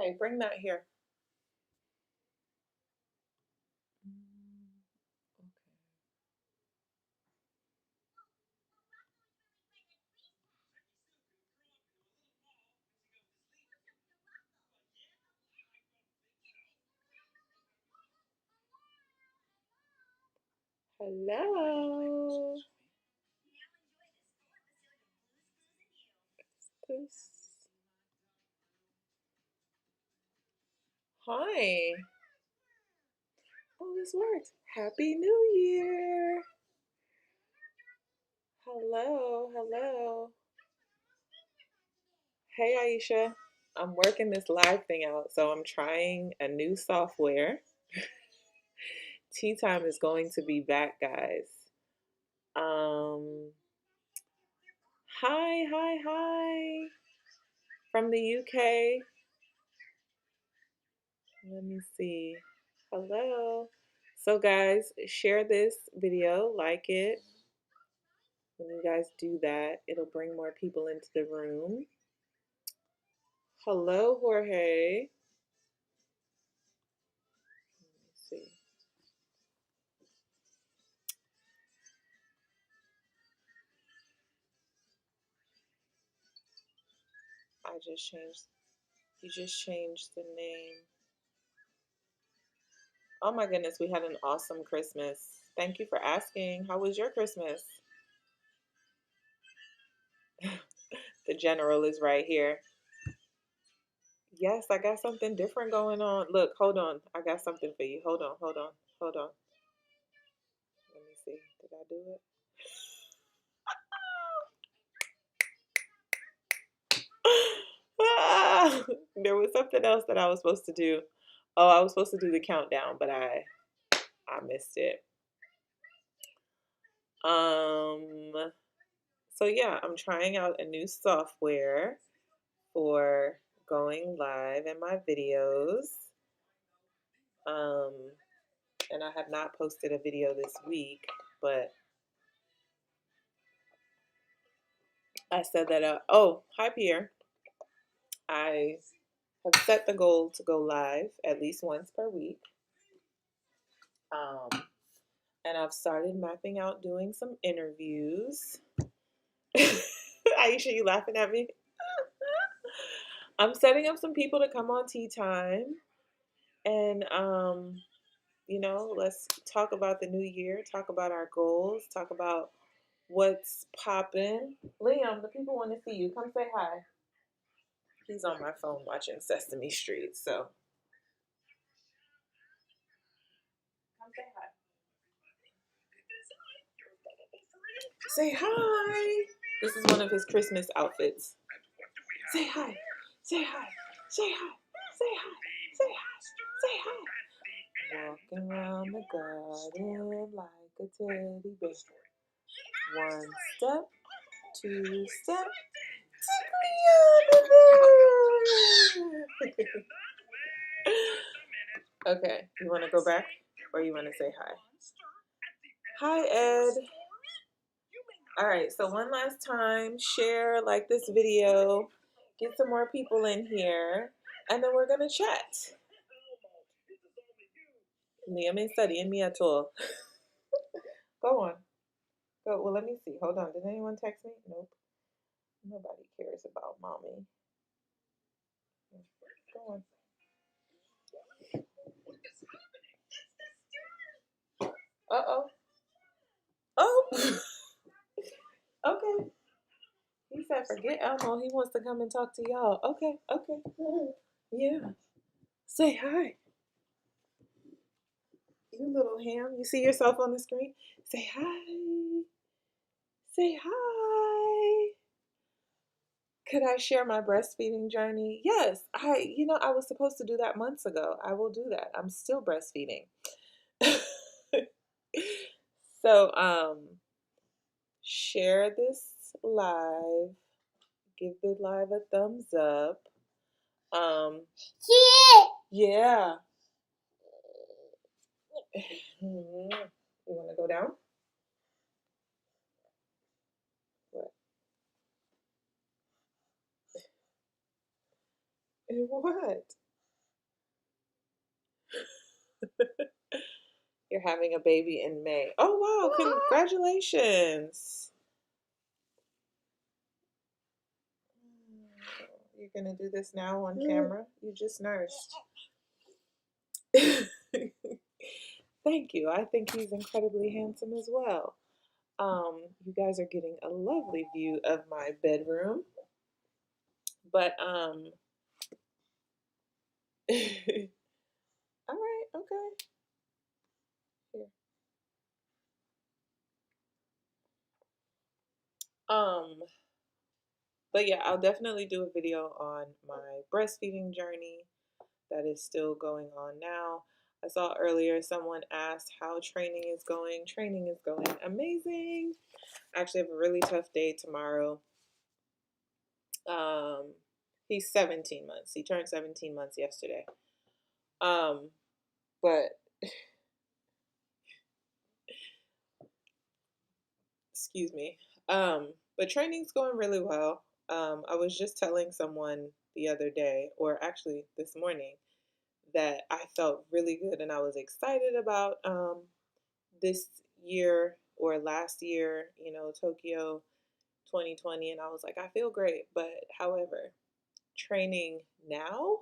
Hi, bring that here. Hello. This. Hi. Oh, this works. Happy New Year. Hello, hello. Hey, Aisha. I'm working this live thing out, so I'm trying a new software. Tea time is going to be back, guys. Um, hi from the UK. Let me see. Hello. So, guys, share this video, like it. When you guys do that, it'll bring more people into the room. Hello, Jorge. Let me see. You just changed the name. Oh my goodness, we had an awesome Christmas. Thank you for asking. How was your Christmas? The general is right here. Yes, I got something different going on. Look, hold on. I got something for you. Hold on. Let me see. Did I do it? There was something else that I was supposed to do. Oh, I was supposed to do the countdown, but I missed it. So yeah, I'm trying out a new software for going live in my videos. And I have not posted a video this week, but I said that, oh, hi Pierre. I have set the goal to go live at least once per week. And I've started mapping out doing some interviews. Aisha, you laughing at me? I'm setting up some people to come on tea time. And, let's talk about the new year, talk about our goals, talk about what's popping. Liam, the people want to see you. Come say hi. He's on my phone watching Sesame Street, so come say hi. Say hi. This is one of his Christmas outfits. Say hi. Say hi. Say hi. Say hi. Say hi. Say hi. Walking around the garden like a teddy bear. One step, two step, Okay, you want to go back or you want to say hi? Hi, Ed. All right, so one last time, share, like this video, get some more people in here, and then we're going to chat. Liam ain't studying me at all. Go on. Go. Well, let me see. Hold on. Did anyone text me? Nope. Nobody cares about mommy. Go on. Uh-oh. Oh. Okay. He said, forget Elmo. He wants to come and talk to y'all. Okay. Yeah. Say hi. You little ham. You see yourself on the screen? Say hi. Say hi. Could I share my breastfeeding journey? Yes. I was supposed to do that months ago. I will do that. I'm still breastfeeding. So, share this live. Give the live a thumbs up. Yeah. You want to go down? What? What? You're having a baby in May. Oh, wow. Congratulations. You're going to do this now on camera? You just nursed. Thank you. I think he's incredibly handsome as well. You guys are getting a lovely view of my bedroom. But all right, okay. Here. But yeah, I'll definitely do a video on my breastfeeding journey that is still going on now. I saw earlier someone asked how training is going. Training is going amazing. I actually have a really tough day tomorrow. He's 17 months. He turned 17 months yesterday. But excuse me. But training's going really well. I was just telling someone the other day, or actually this morning, that I felt really good and I was excited about this year or last year, Tokyo 2020, and I was like, I feel great. But however, training now,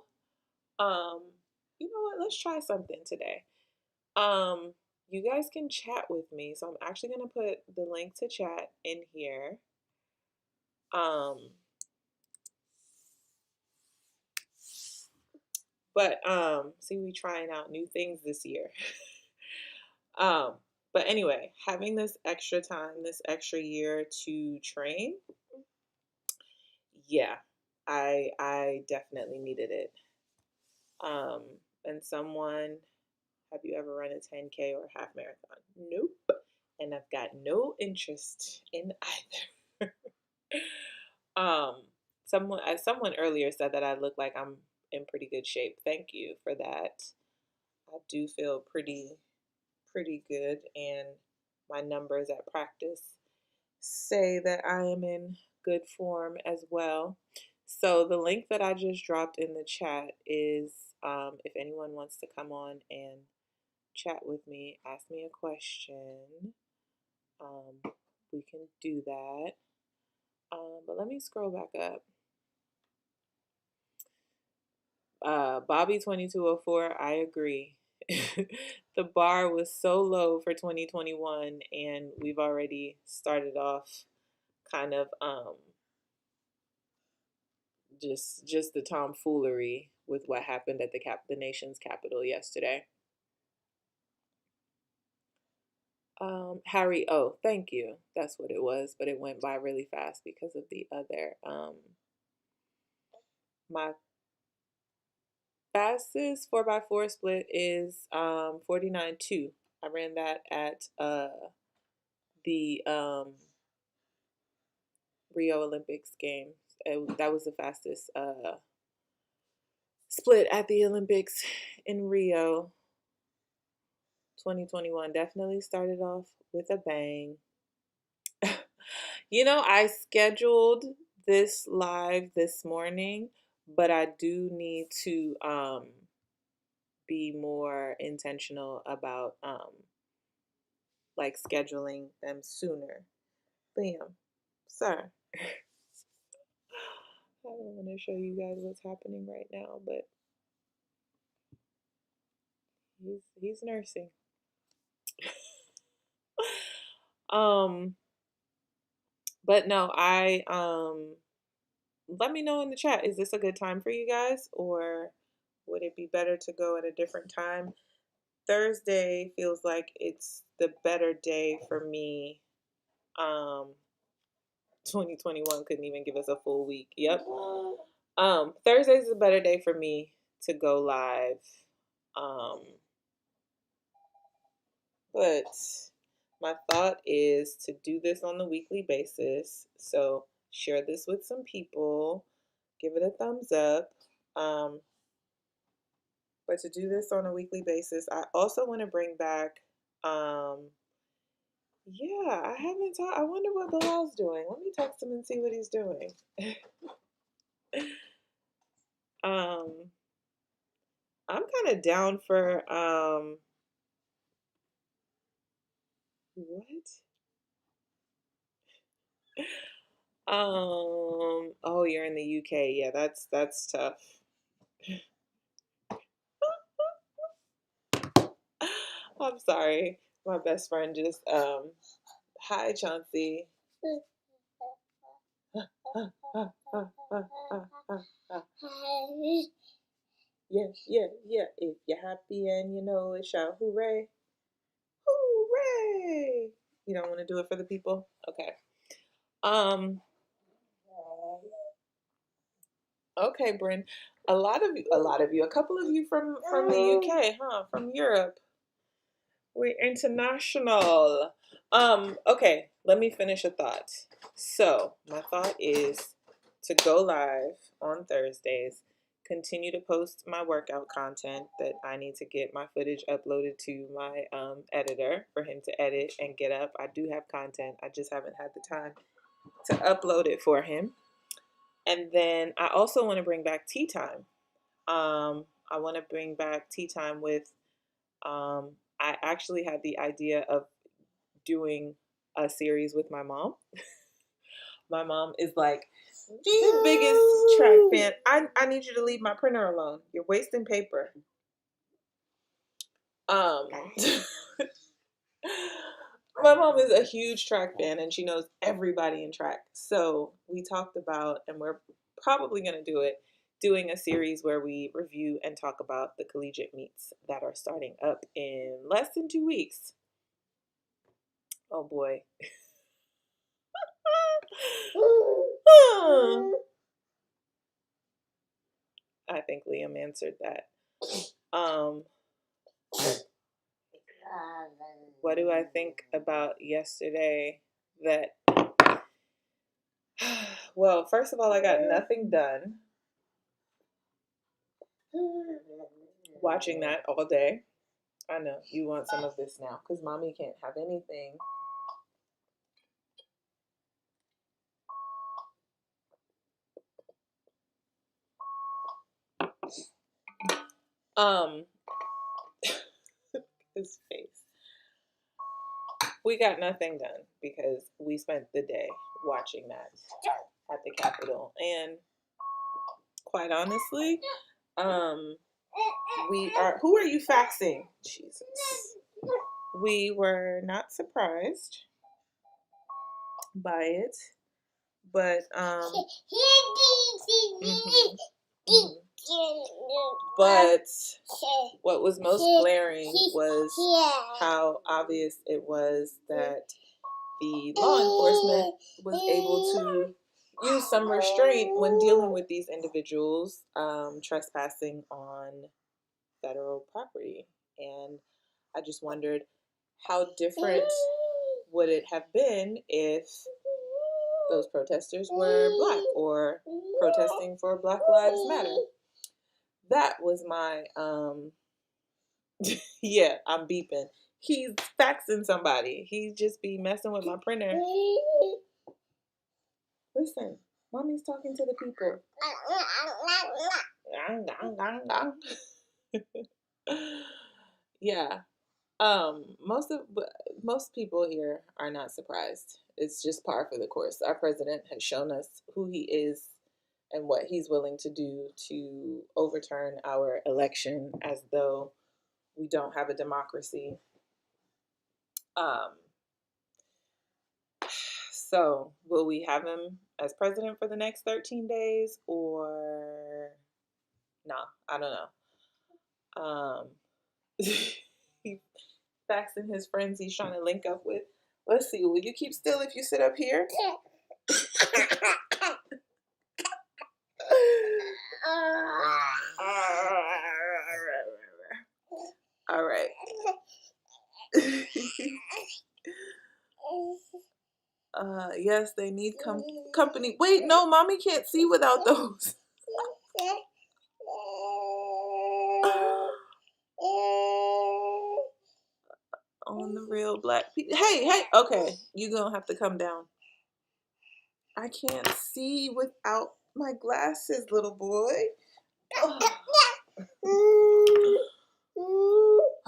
you know what? Let's try something today. Um, you guys can chat with me. So I'm actually gonna put the link to chat in here. Um, but see, we trying out new things this year. um, but anyway, having this extra time, this extra year to train, yeah, I definitely needed it. Um, and someone, have you ever run a 10K or a half marathon? Nope. And I've got no interest in either. um, someone earlier said that I look like I'm in pretty good shape. Thank you for that. I do feel pretty good, and my numbers at practice say that I am in good form as well. So the link that I just dropped in the chat is if anyone wants to come on and chat with me, ask me a question, we can do that. But let me scroll back up. Bobby 2204, I agree. The bar was so low for 2021, and we've already started off kind of just the tomfoolery with what happened at the nation's capital yesterday. Harry, oh, thank you. That's what it was, but it went by really fast because of the other. My fastest 4x4 split is 49.2. I ran that at the Rio Olympics games. That was the fastest split at the Olympics in Rio 2021. Definitely started off with a bang. I scheduled this live this morning, but I do need to be more intentional about like scheduling them sooner. Bam, sir. I don't want to show you guys what's happening right now, but he's nursing. um, but no, I let me know in the chat. Is this a good time for you guys, or would it be better to go at a different time? Thursday feels like it's the better day for me. 2021 couldn't even give us a full week. Yep. Thursday's a better day for me to go live. But my thought is to do this on a weekly basis. So share this with some people, give it a thumbs up. But to do this on a weekly basis, I also want to bring back, yeah, I haven't talked. I wonder what Bilal's doing. Let me text him and see what he's doing. um, I'm kind of down for what? Oh, you're in the UK. Yeah, that's tough. I'm sorry. My best friend just hi Chauncey. Yeah, yeah, yeah. If you're happy and you know it, shout hooray. Hooray. You don't want to do it for the people? Okay. Um, okay, Bryn. A couple of you from the UK, huh? From Europe. We're international. Okay, let me finish a thought. So, my thought is to go live on Thursdays, continue to post my workout content that I need to get my footage uploaded to my editor for him to edit and get up. I do have content, I just haven't had the time to upload it for him. And then I also want to bring back tea time. I want to bring back tea time with I actually had the idea of doing a series with my mom. My mom is like the biggest track fan. I need you to leave my printer alone. You're wasting paper. My mom is a huge track fan and she knows everybody in track. So we talked about, and we're probably going to do it, doing a series where we review and talk about the collegiate meets that are starting up in less than 2 weeks. Oh boy. I think Liam answered that. What do I think about yesterday that well, first of all, I got nothing done watching that all day. I know you want some of this now because mommy can't have anything. His face. We got nothing done because we spent the day watching that at the Capitol. And quite honestly, who are you faxing? Jesus. We were not surprised by it, but but what was most glaring was how obvious it was that the law enforcement was able to use some restraint when dealing with these individuals trespassing on federal property. And I just wondered how different would it have been if those protesters were Black or protesting for Black Lives Matter. That was my yeah, I'm beeping. He's faxing somebody. He just be messing with my printer. Listen, mommy's talking to the people. Yeah. Most people here are not surprised. It's just par for the course. Our president has shown us who he is and what he's willing to do to overturn our election as though we don't have a democracy. So will we have him as president for the next 13 days or no? I don't know. He's faxing his friends he's trying to link up with. Let's see. Will you keep still if you sit up here? All right. Yes, they need company. Wait, no, mommy can't see without those. On the real Black people. Hey, okay. You're going to have to come down. I can't see without my glasses, little boy.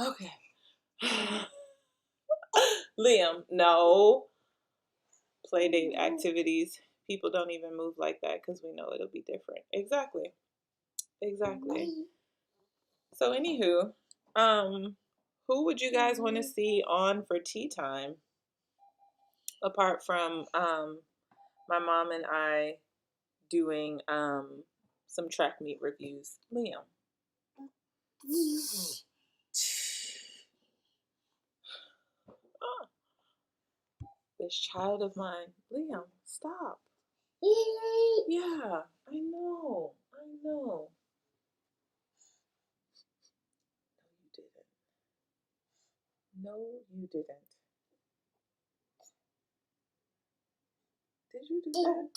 Okay. Liam, no. Playdate activities. People don't even move like that because we know it'll be different. Exactly. So anywho, who would you guys want to see on for tea time? Apart from my mom and I doing some track meet reviews. Liam. Oh, this child of mine. Liam, stop. Yeah, I know. No, you didn't. No, you didn't. Did you do that?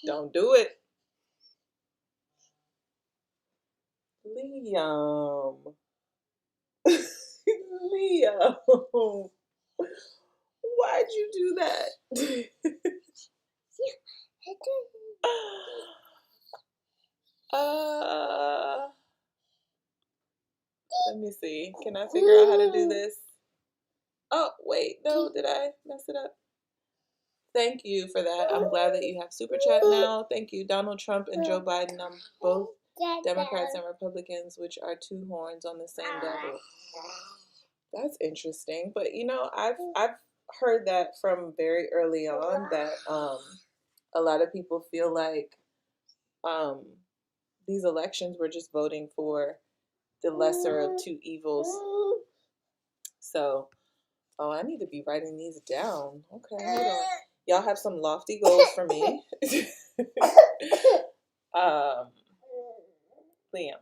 Don't do it. Liam. Liam. Why'd you do that? Let me see. Can I figure out how to do this? Oh, wait. No, did I mess it up? Thank you for that. I'm glad that you have Super Chat now. Thank you, Donald Trump and Joe Biden. I'm both Democrats and Republicans, which are two horns on the same devil. That's interesting. But you know, I've heard that from very early on that a lot of people feel like these elections were just voting for the lesser of two evils. So, oh, I need to be writing these down. Okay, hold on. Y'all have some lofty goals for me. Liam,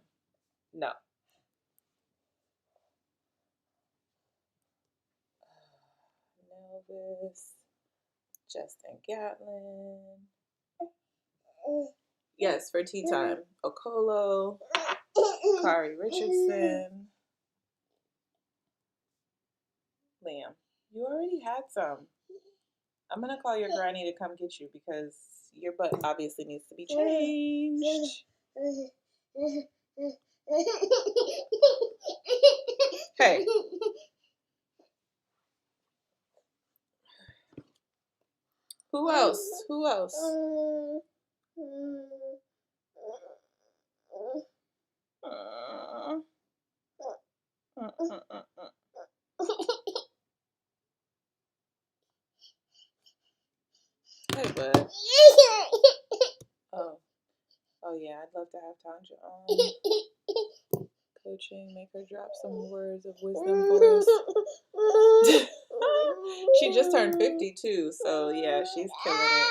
no. Elvis, Justin Gatlin. Yes, for tea time. Okolo, Kari Richardson. Liam, you already had some. I'm going to call your granny to come get you because your butt obviously needs to be changed. Hey. Who else? Hey, bud. Oh yeah, I'd love to have Tanja on. Coaching, make her drop some words of wisdom for us. She just turned 52, so yeah, she's killing it.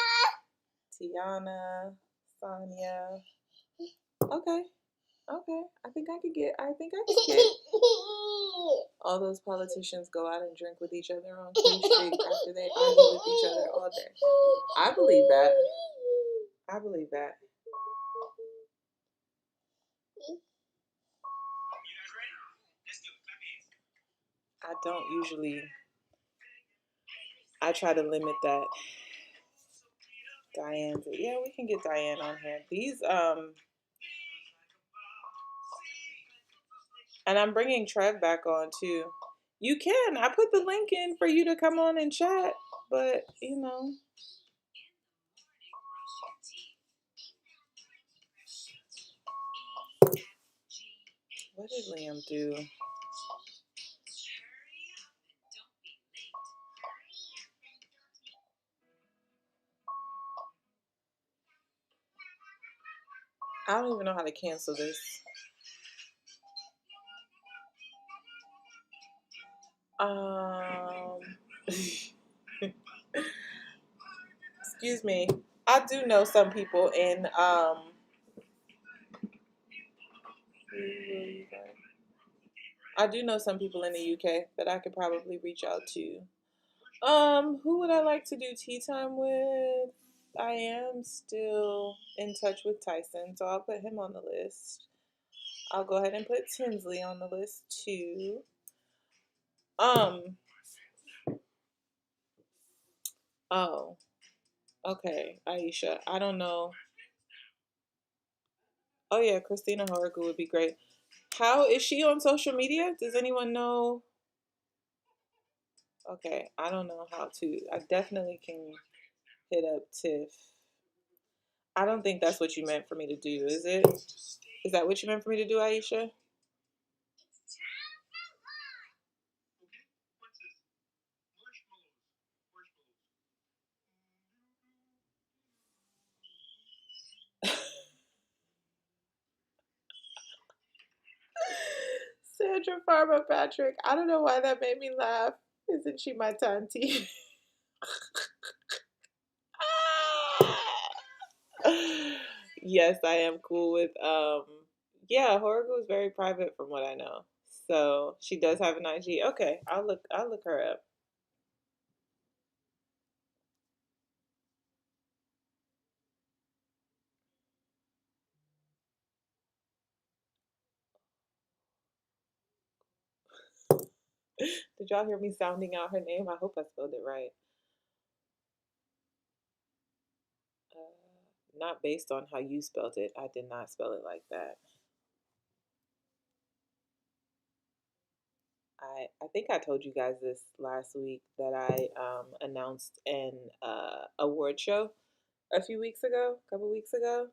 Tiana, Sonia. Okay. I think I could get all those politicians go out and drink with each other on King Street after they argue with each other all day. I believe that. I don't usually. I try to limit that. Diane, yeah, we can get Diane on here. These and I'm bringing Trev back on too. You can. I put the link in for you to come on and chat, but you know. What did Liam do? I don't even know how to cancel this. Excuse me. I do know some people in the UK that I could probably reach out to. Who would I like to do tea time with? I am still in touch with Tyson, so I'll put him on the list. I'll go ahead and put Tinsley on the list too. Oh, okay, Aisha. I don't know. Oh yeah, Christina Haruka would be great. How is she on social media? Does anyone know? Okay, I don't know how to. I definitely can hit up Tiff. I don't think that's what you meant for me to do, is it? Is that what you meant for me to do, Aisha? Sandra Farmer Patrick. I don't know why that made me laugh. Isn't she my auntie? Yes, I am cool with yeah, Horrigal is very private from what I know. So she does have an IG. Okay, I'll look her up. Did y'all hear me sounding out her name? I hope I spelled it right. Not based on how you spelled it. I did not spell it like that. I think I told you guys this last week that I announced an award show a few weeks ago, a couple weeks ago,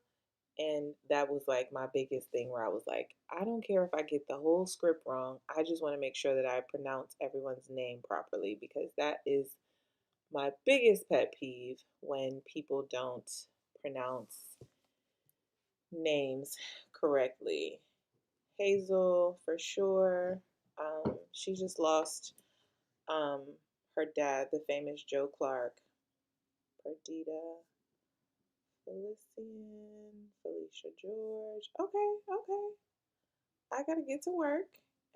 and that was like my biggest thing where I was like, I don't care if I get the whole script wrong. I just want to make sure that I pronounce everyone's name properly because that is my biggest pet peeve when people don't pronounce names correctly. Hazel, for sure. She just lost um, her dad, the famous Joe Clark. Perdita, Felician, Felicia George. Okay, okay. I gotta get to work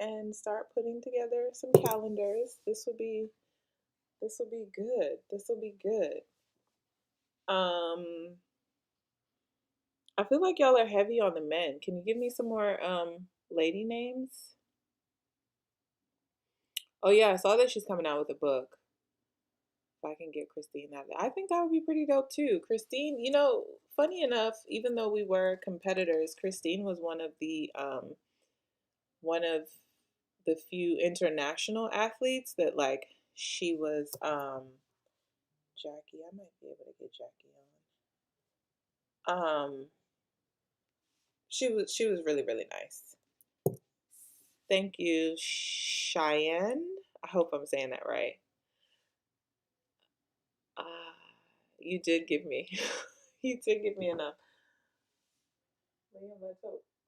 and start putting together some calendars. This will be good. This will be good. Um, I feel like y'all are heavy on the men. Can you give me some more lady names? Oh yeah, I saw that she's coming out with a book. If I can get Christine that, I think that would be pretty dope too. Christine, funny enough, even though we were competitors, Christine was one of the few international athletes that like she was Jackie. I might be able to get Jackie on. She was really really nice. Thank you, Cheyenne. I hope I'm saying that right. Uh, you did give me, you did give me enough.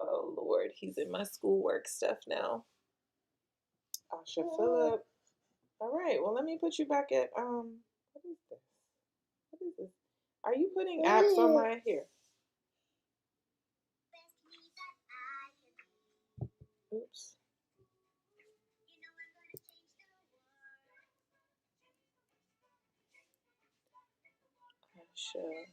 Oh Lord, he's in my schoolwork stuff now. Asha Phillip. All right, well let me put you back at what is this? What is this? Are you putting apps on my here? Oops. Asha.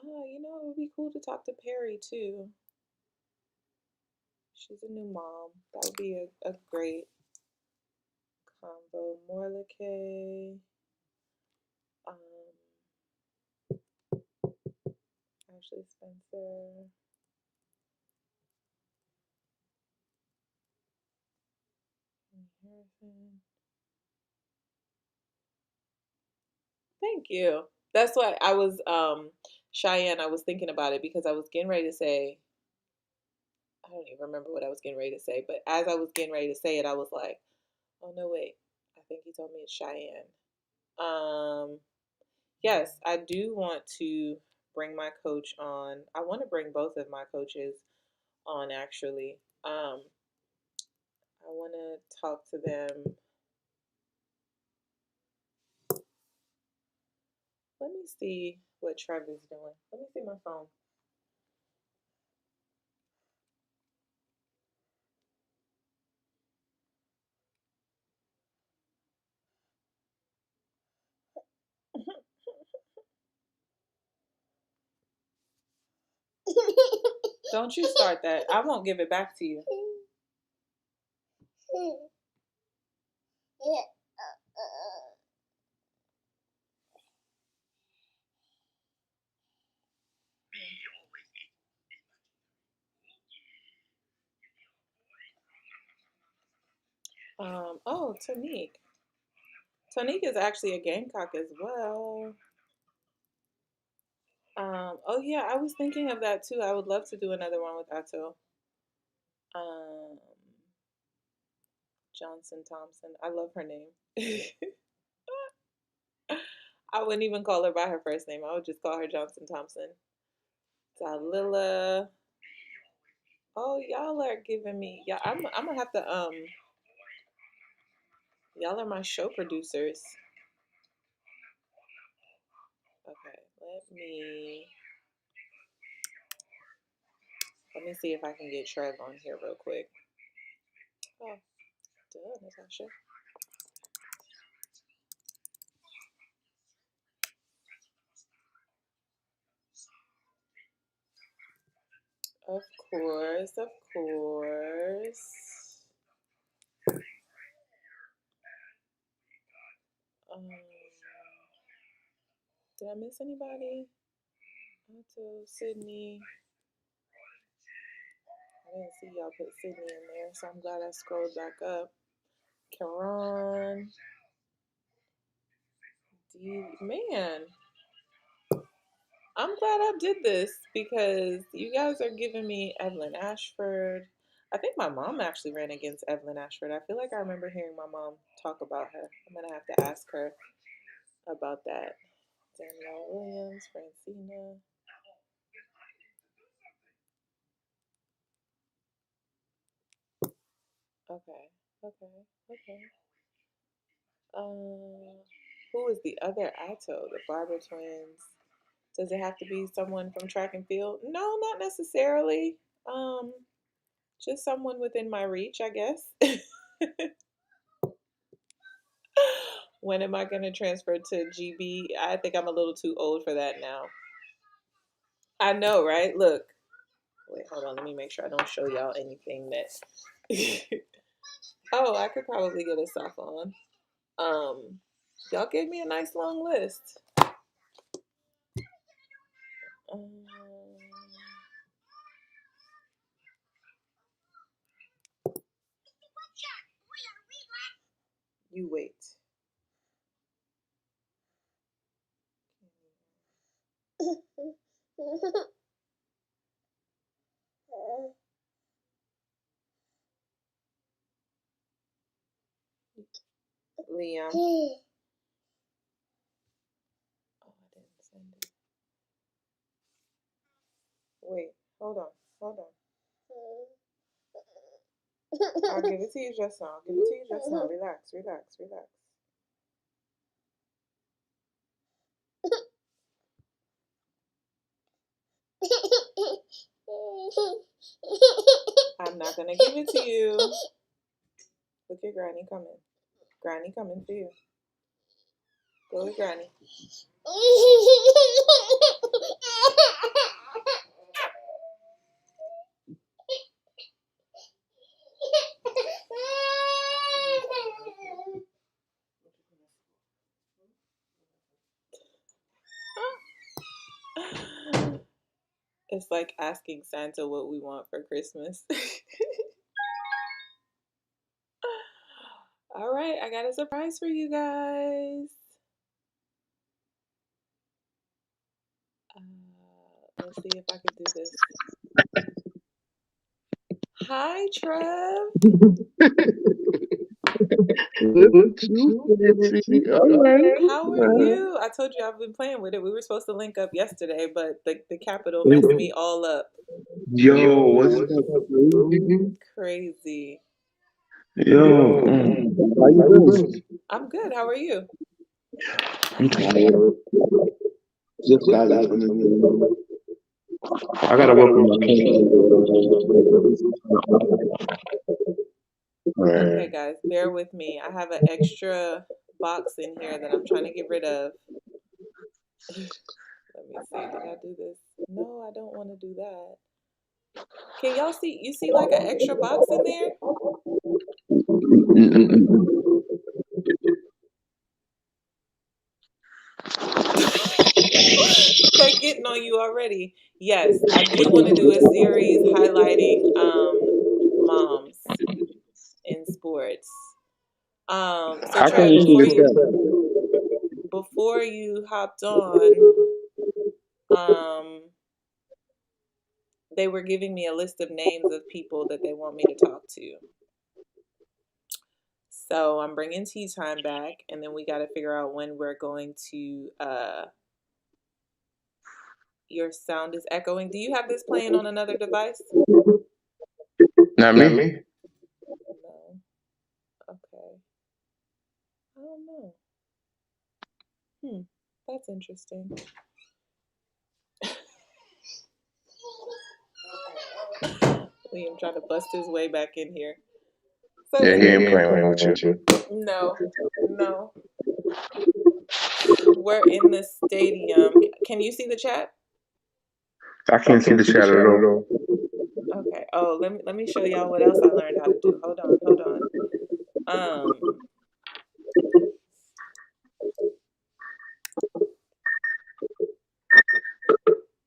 It would be cool to talk to Perry too. She's a new mom. That would be a great combo. Morlake, um, Ashley Spencer, Harrison. Thank you. That's why I was Cheyenne. I was thinking about it because I was getting ready to say. I don't even remember what I was getting ready to say, but as I was getting ready to say it, I was like, "Oh no, wait! I think he told me it's Cheyenne." Um, yes, I do want to bring my coach on. I want to bring both of my coaches on actually. I want to talk to them. Let me see what Trevor's doing. Let me see my phone. Don't you start that. I won't give it back to you. Oh, Tonique. Tonique is actually a Gamecock as well. Oh yeah, I was thinking of that too. I would love to do another one with Atto. Um, Johnson Thompson. I love her name. I wouldn't even call her by her first name. I would just call her Johnson Thompson. Dalila. Oh, y'all are giving me. Yeah, I'm gonna have to. Y'all are my show producers. Okay, let me see if I can get Trev on here real quick. Oh, duh, Natasha. Of course, of course. Um, did I miss anybody? Otto, Sydney. I didn't see y'all put Sydney in there, so I'm glad I scrolled back up. Karan. Man, I'm glad I did this because you guys are giving me Evelyn Ashford. I think my mom actually ran against Evelyn Ashford. I feel like I remember hearing my mom talk about her. I'm going to have to ask her about that. Danielle Williams, Francina. Okay, okay. Who is the other Atto? The Barber twins. Does it have to be someone from track and field? No, not necessarily. Just someone within my reach, I guess. When am I going to transfer to GB? I think I'm a little too old for that now. I know, right? Look. Wait, hold on. Let me make sure I don't show y'all anything that. Oh, I could probably get us off on. Y'all gave me a nice long list. Um, you wait. Liam. Oh, I didn't send it. Wait, hold on. I'll give it to you just now. Relax. I'm not gonna give it to you. Look at Granny coming. Granny coming for you. Go with Granny. It's like asking Santa what we want for Christmas. All right, I got a surprise for you guys. Let's see if I can do this. Hi, Trev. How are you? I told you I've been playing with it. We were supposed to link up yesterday, but the capital messed me all up. Yo, what's up, baby? Crazy. Yo, how you doing? I'm good. How are you? I'm tired. Just got in from the gym. I gotta work on my Okay, Alright. guys, bear with me. I have an extra box in here that I'm trying to get rid of. Let me see. Did I do this? No, I don't want to do that. Can y'all see? You see like an extra box in there? They're getting on you already. Yes, I do want to do a series highlighting moms in sports. So How can Trev, you see the chat? before you hopped on, um, they were giving me a list of names of people that they want me to talk to. So I'm bringing tea time back, and then we got to figure out when we're going to. Your sound is echoing. Do you have this playing on another device? Not me. No. Okay. I don't know. That's interesting. Liam trying to bust his way back in here. So Yeah, let he me. ain't playing with you. No, no. We're in the stadium. Can you see the chat? I can't see the chat at all. Okay. Oh, let me show y'all what else I learned how to do. Hold on, hold on.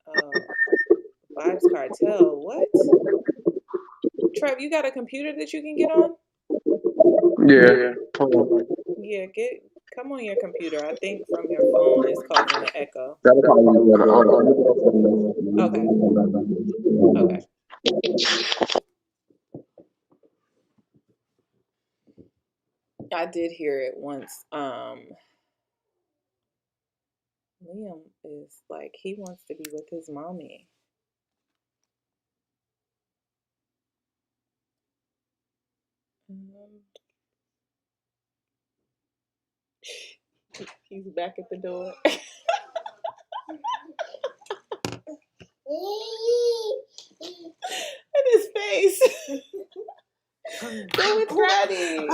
Oh, Vibes Cartel. What? Trev, you got a computer that you can get on? Yeah. Hold on. Yeah, come on your computer. I think from your phone is causing the echo. That'll probably be better. Okay. Okay. I did hear it once. Liam is like he wants to be with his mommy. Um, he's back at the door. And his face. Go with Daddy.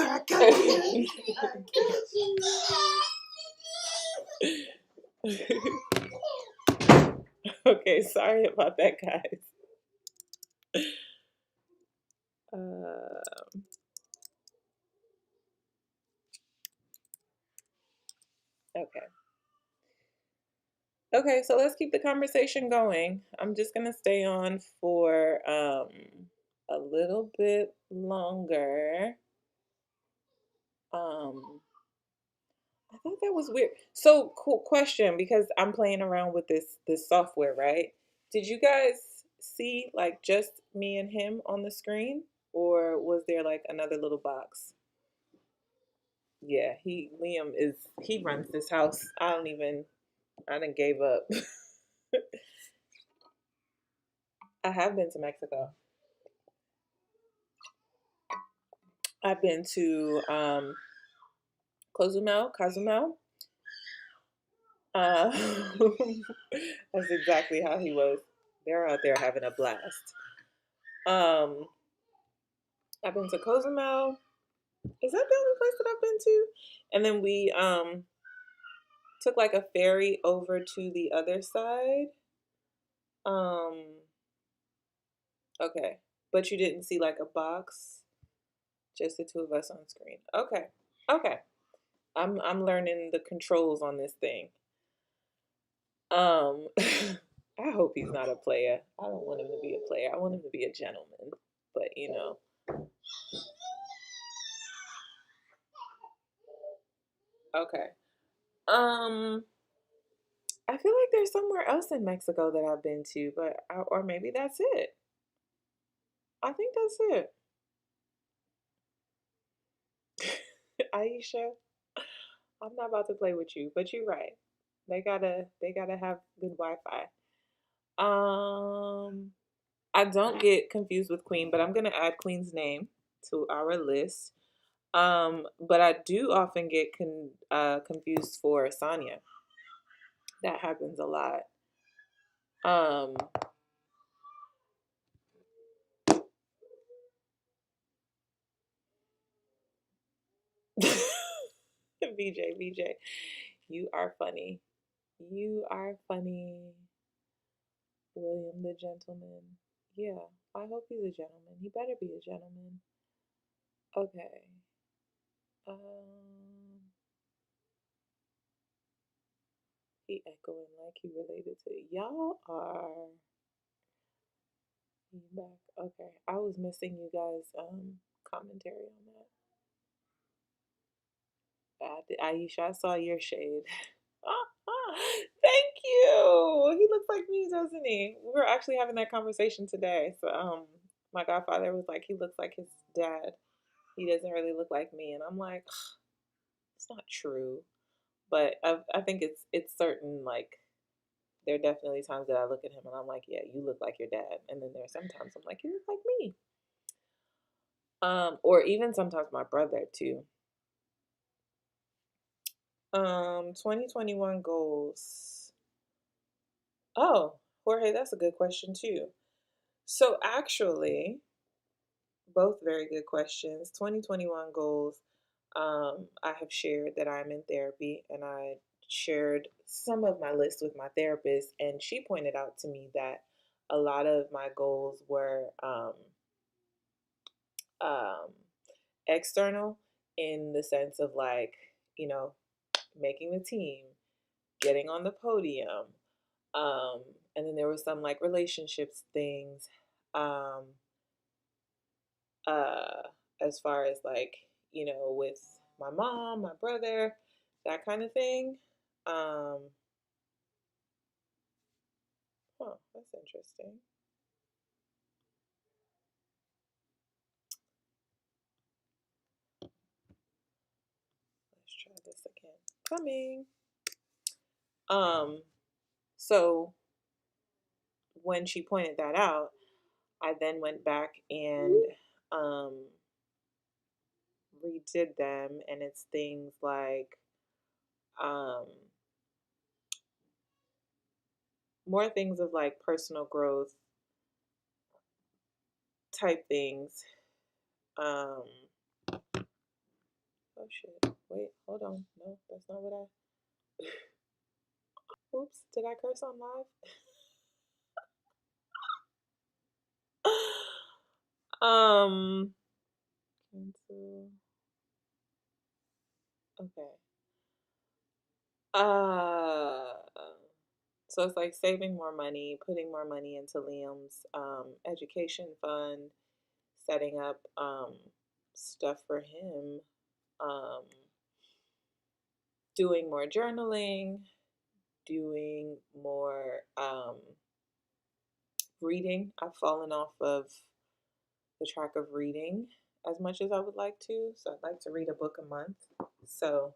Okay, sorry about that, guys. Okay. Okay, so let's keep the conversation going. I'm just gonna stay on for a little bit longer. I thought that was weird. So, cool question, because I'm playing around with this software, right? Did you guys see like just me and him on the screen, or was there like another little box? Yeah, he runs this house. I didn't gave up. I have been to Mexico. I've been to Cozumel. Uh, that's exactly how he was. They're out there having a blast. Um, I've been to Cozumel. Is that the only place that I've been to? And then we took like a ferry over to the other side. Um, okay, but you didn't see like a box, just the two of us on screen. Okay, okay. I'm learning the controls on this thing. I hope he's not a player. I don't want him to be a player. I want him to be a gentleman. But okay. I feel like there's somewhere else in Mexico that I've been to, but or maybe that's it. I think that's it. Aisha, I'm not about to play with you, but you're right. They gotta have good Wi-Fi. Um, I don't get confused with Queen, but I'm gonna add Queen's name to our list. But I do often get confused for Sonya. That happens a lot. Um, VJ, you are funny. You are funny, William the gentleman. Yeah, I hope he's a gentleman. He better be a gentleman. Okay. Um, he echoing like he related to y'all are back. Okay, I was missing you guys' commentary on that. Aisha, I saw your shade. Thank you. He looks like me, doesn't he? We were actually having that conversation today. So, my godfather was like, he looks like his dad. He doesn't really look like me, and I'm like, it's not true. But I think it's certain. Like, there are definitely times that I look at him and I'm like, yeah, you look like your dad, and then there are sometimes I'm like, you look like me. Or even sometimes my brother too. 2021 goals. Oh, Jorge, that's a good question too. So actually, both very good questions. 2021 goals. I have shared that I'm in therapy, and I shared some of my list with my therapist, and she pointed out to me that a lot of my goals were um, external, in the sense of, like, you know, making the team, getting on the podium, um, and then there was some like relationships things, um, uh, as far as, like, with my mom, my brother, that kind of thing. Um, that's interesting. Let's try this again. Coming. Um, so when she pointed that out, I then went back and um, redid them, and it's things like um, more things of like personal growth type things. Um, oh shit! Wait, hold on. No, that's not what I. Oops! Did I curse on live? um. Cancel. Okay. Uh. So it's like saving more money, putting more money into Liam's education fund, setting up stuff for him, um, doing more journaling, doing more reading. I've fallen off of the track of reading as much as I would like to. So I'd like to read a book a month. So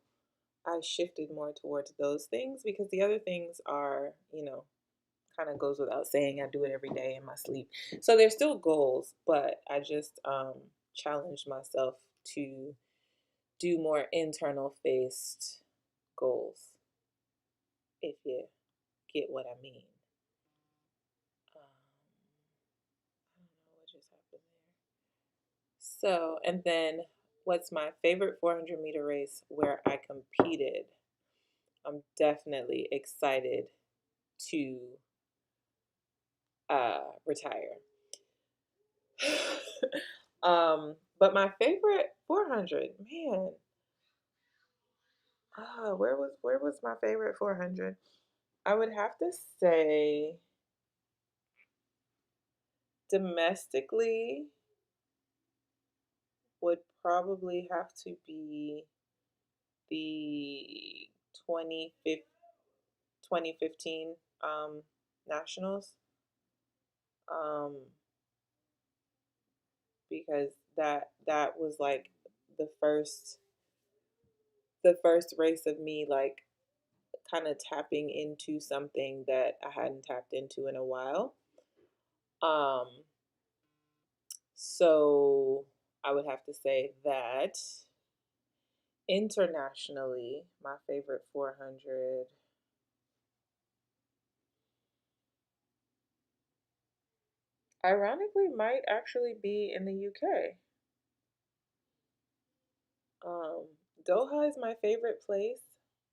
I shifted more towards those things, because the other things are, kind of goes without saying. I do it every day in my sleep. So they're still goals, but I just challenged myself to do more internal faced goals, if you get what I mean. I don't know what just happened there. So, and then what's my favorite 400-meter race where I competed? I'm definitely excited to retire. But my favorite 400, man, where was my favorite 400? I would have to say domestically would probably have to be the 2015 nationals, um, because that was like the first the first race of me, like, kind of tapping into something that I hadn't tapped into in a while. Um, so I would have to say that internationally, my favorite 400 ironically might actually be in the UK. Um, Doha is my favorite place,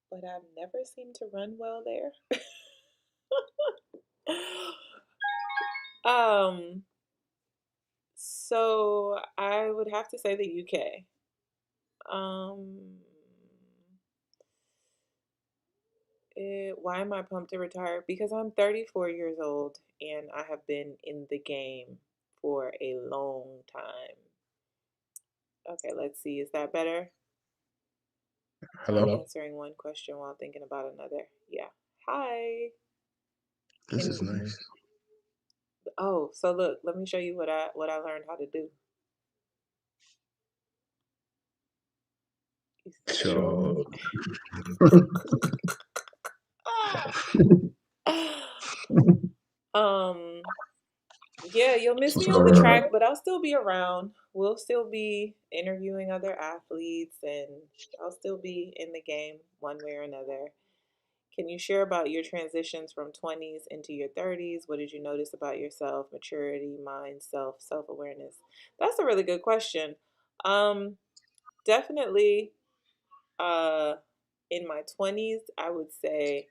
but I've never seemed to run well there. um, so I would have to say the UK. Um, why am I pumped to retire? Because I'm 34 years old and I have been in the game for a long time. Okay, let's see. Is that better? Hello. Answering one question while thinking about another. Yeah. Hi. This Can is nice. Oh, so look, let me show you what I learned how to do. You So, um yeah, you'll miss me on the so track, but I'll still be around. We'll still be interviewing other athletes and I'll still be in the game one way or another. Can you share about your transitions from 20s into your 30s? What did you notice about yourself, maturity, mind, self-awareness? That's a really good question. Um, Definitely uh in my 20s, I would say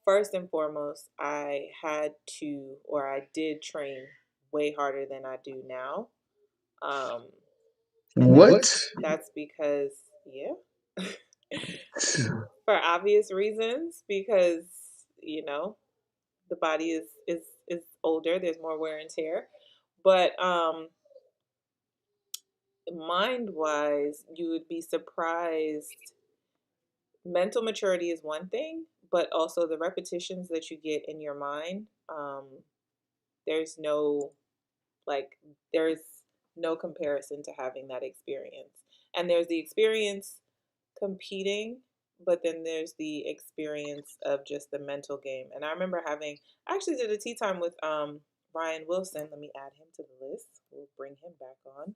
first and foremost, I had to or I did train way harder than I do now. Um, and what? that's because yeah. For obvious reasons because you know the body is older, there's more wear and tear, but mind wise you would be surprised. Mental maturity is one thing, but also the repetitions that you get in your mind, there's no like there's no comparison to having that experience. And there's the experience competing, but then there's the experience of just the mental game. And I remember I actually did a tea time with Ryan Wilson. Let me add him to the list. We'll bring him back on.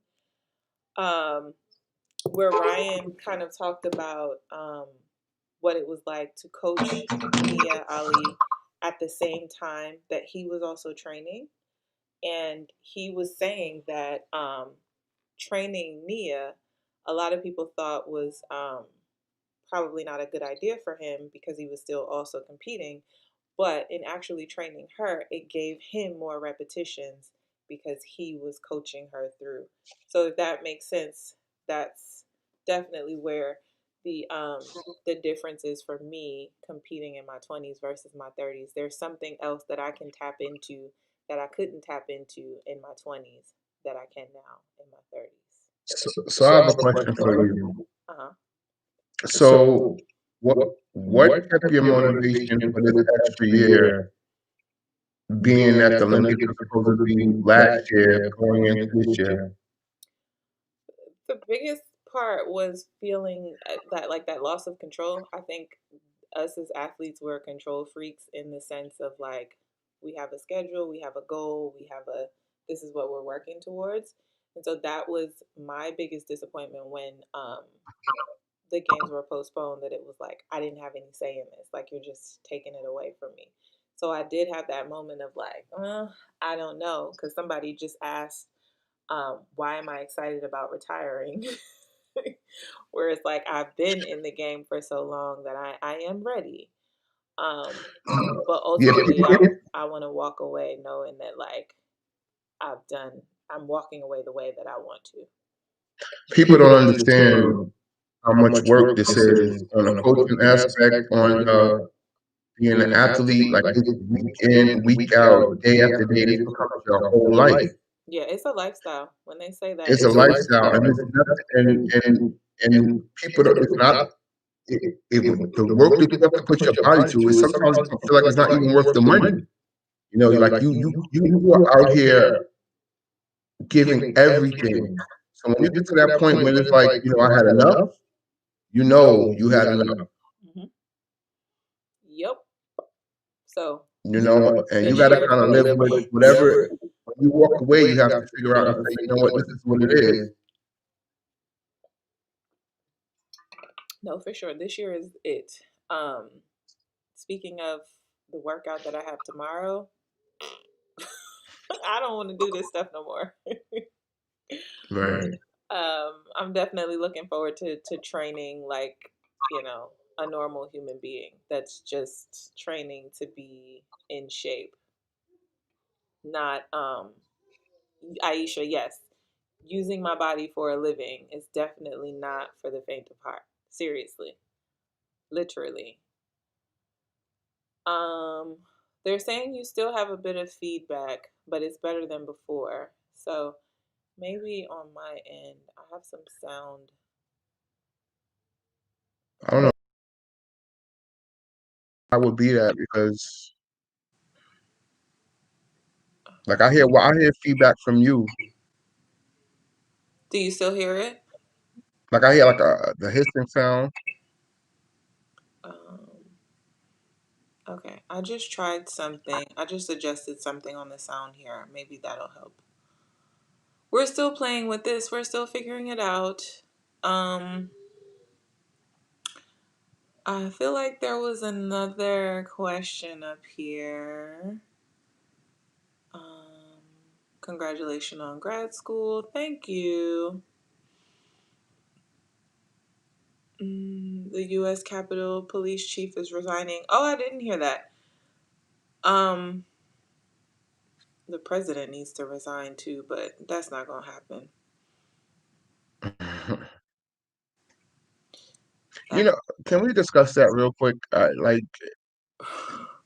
Where Ryan kind of talked about what it was like to coach Nia Ali at the same time that he was also training. And he was saying that training Nia, a lot of people thought was probably not a good idea for him because he was still also competing. But in actually training her, it gave him more repetitions because he was coaching her through. So if that makes sense, that's definitely where the difference is for me competing in my 20s versus my 30s. There's something else that I can tap into that I couldn't tap into in my 20s that I can now in my 30s. So I have a question for you. Uh-huh. So, what what kept your motivation for this extra year, being that the Olympics was supposed to be last year, going into this year? The biggest part was feeling that like that loss of control. I think us as athletes we're control freaks in the sense of like we have a schedule, we have a goal, we have a this is what we're working towards. And so that was my biggest disappointment when the games were postponed, that it was like I didn't have any say in this. Like you're just taking it away from me. So I did have that moment of like, I don't know, because somebody just asked, why am I excited about retiring? Where it's like I've been in the game for so long that I am ready. Um, but Yeah, ultimately, I want to walk away knowing that like I've done. I'm walking away the way that I want to. people don't understand how much work this is on a coaching aspect, on being an athlete. Like it's week in, week out, day after day. This becomes your whole life. Yeah, it's a lifestyle. When they say that, It's a lifestyle, and it's nothing, and people don't, it's not the work that you have to put your body to is sometimes you feel like it's not even worth the money. You know, like you are out here giving everything. So when you get to that point when it's like, I had enough, you had enough. hmm yep. So And you this got to year, kind of live with whatever. When you walk away, you have to figure out and say, you know what, this is what it is. no, for sure, this year is it. Um, Speaking of the workout that I have tomorrow, I don't want to do this stuff no more. Right. I'm definitely looking forward to training like a normal human being that's just training to be in shape. Not Aisha, yes, using my body for a living is definitely not for the faint of heart. Seriously, literally. Um, they're saying you still have a bit of feedback, but it's better than before. So maybe on my end, I have some sound I don't know. I would be that because, like, I hear feedback from you. Do you still hear it? Like, I hear like the hissing sound. Um, okay, I just tried something. I just suggested something on the sound here. Maybe that'll help. We're still playing with this. We're still figuring it out. Um, I feel like there was another question up here. Um, Congratulations on grad school. Thank you. The U.S. Capitol Police Chief is resigning. Oh, I didn't hear that. Um, the president needs to resign too, but that's not gonna happen. You know, can we discuss that real quick? Like,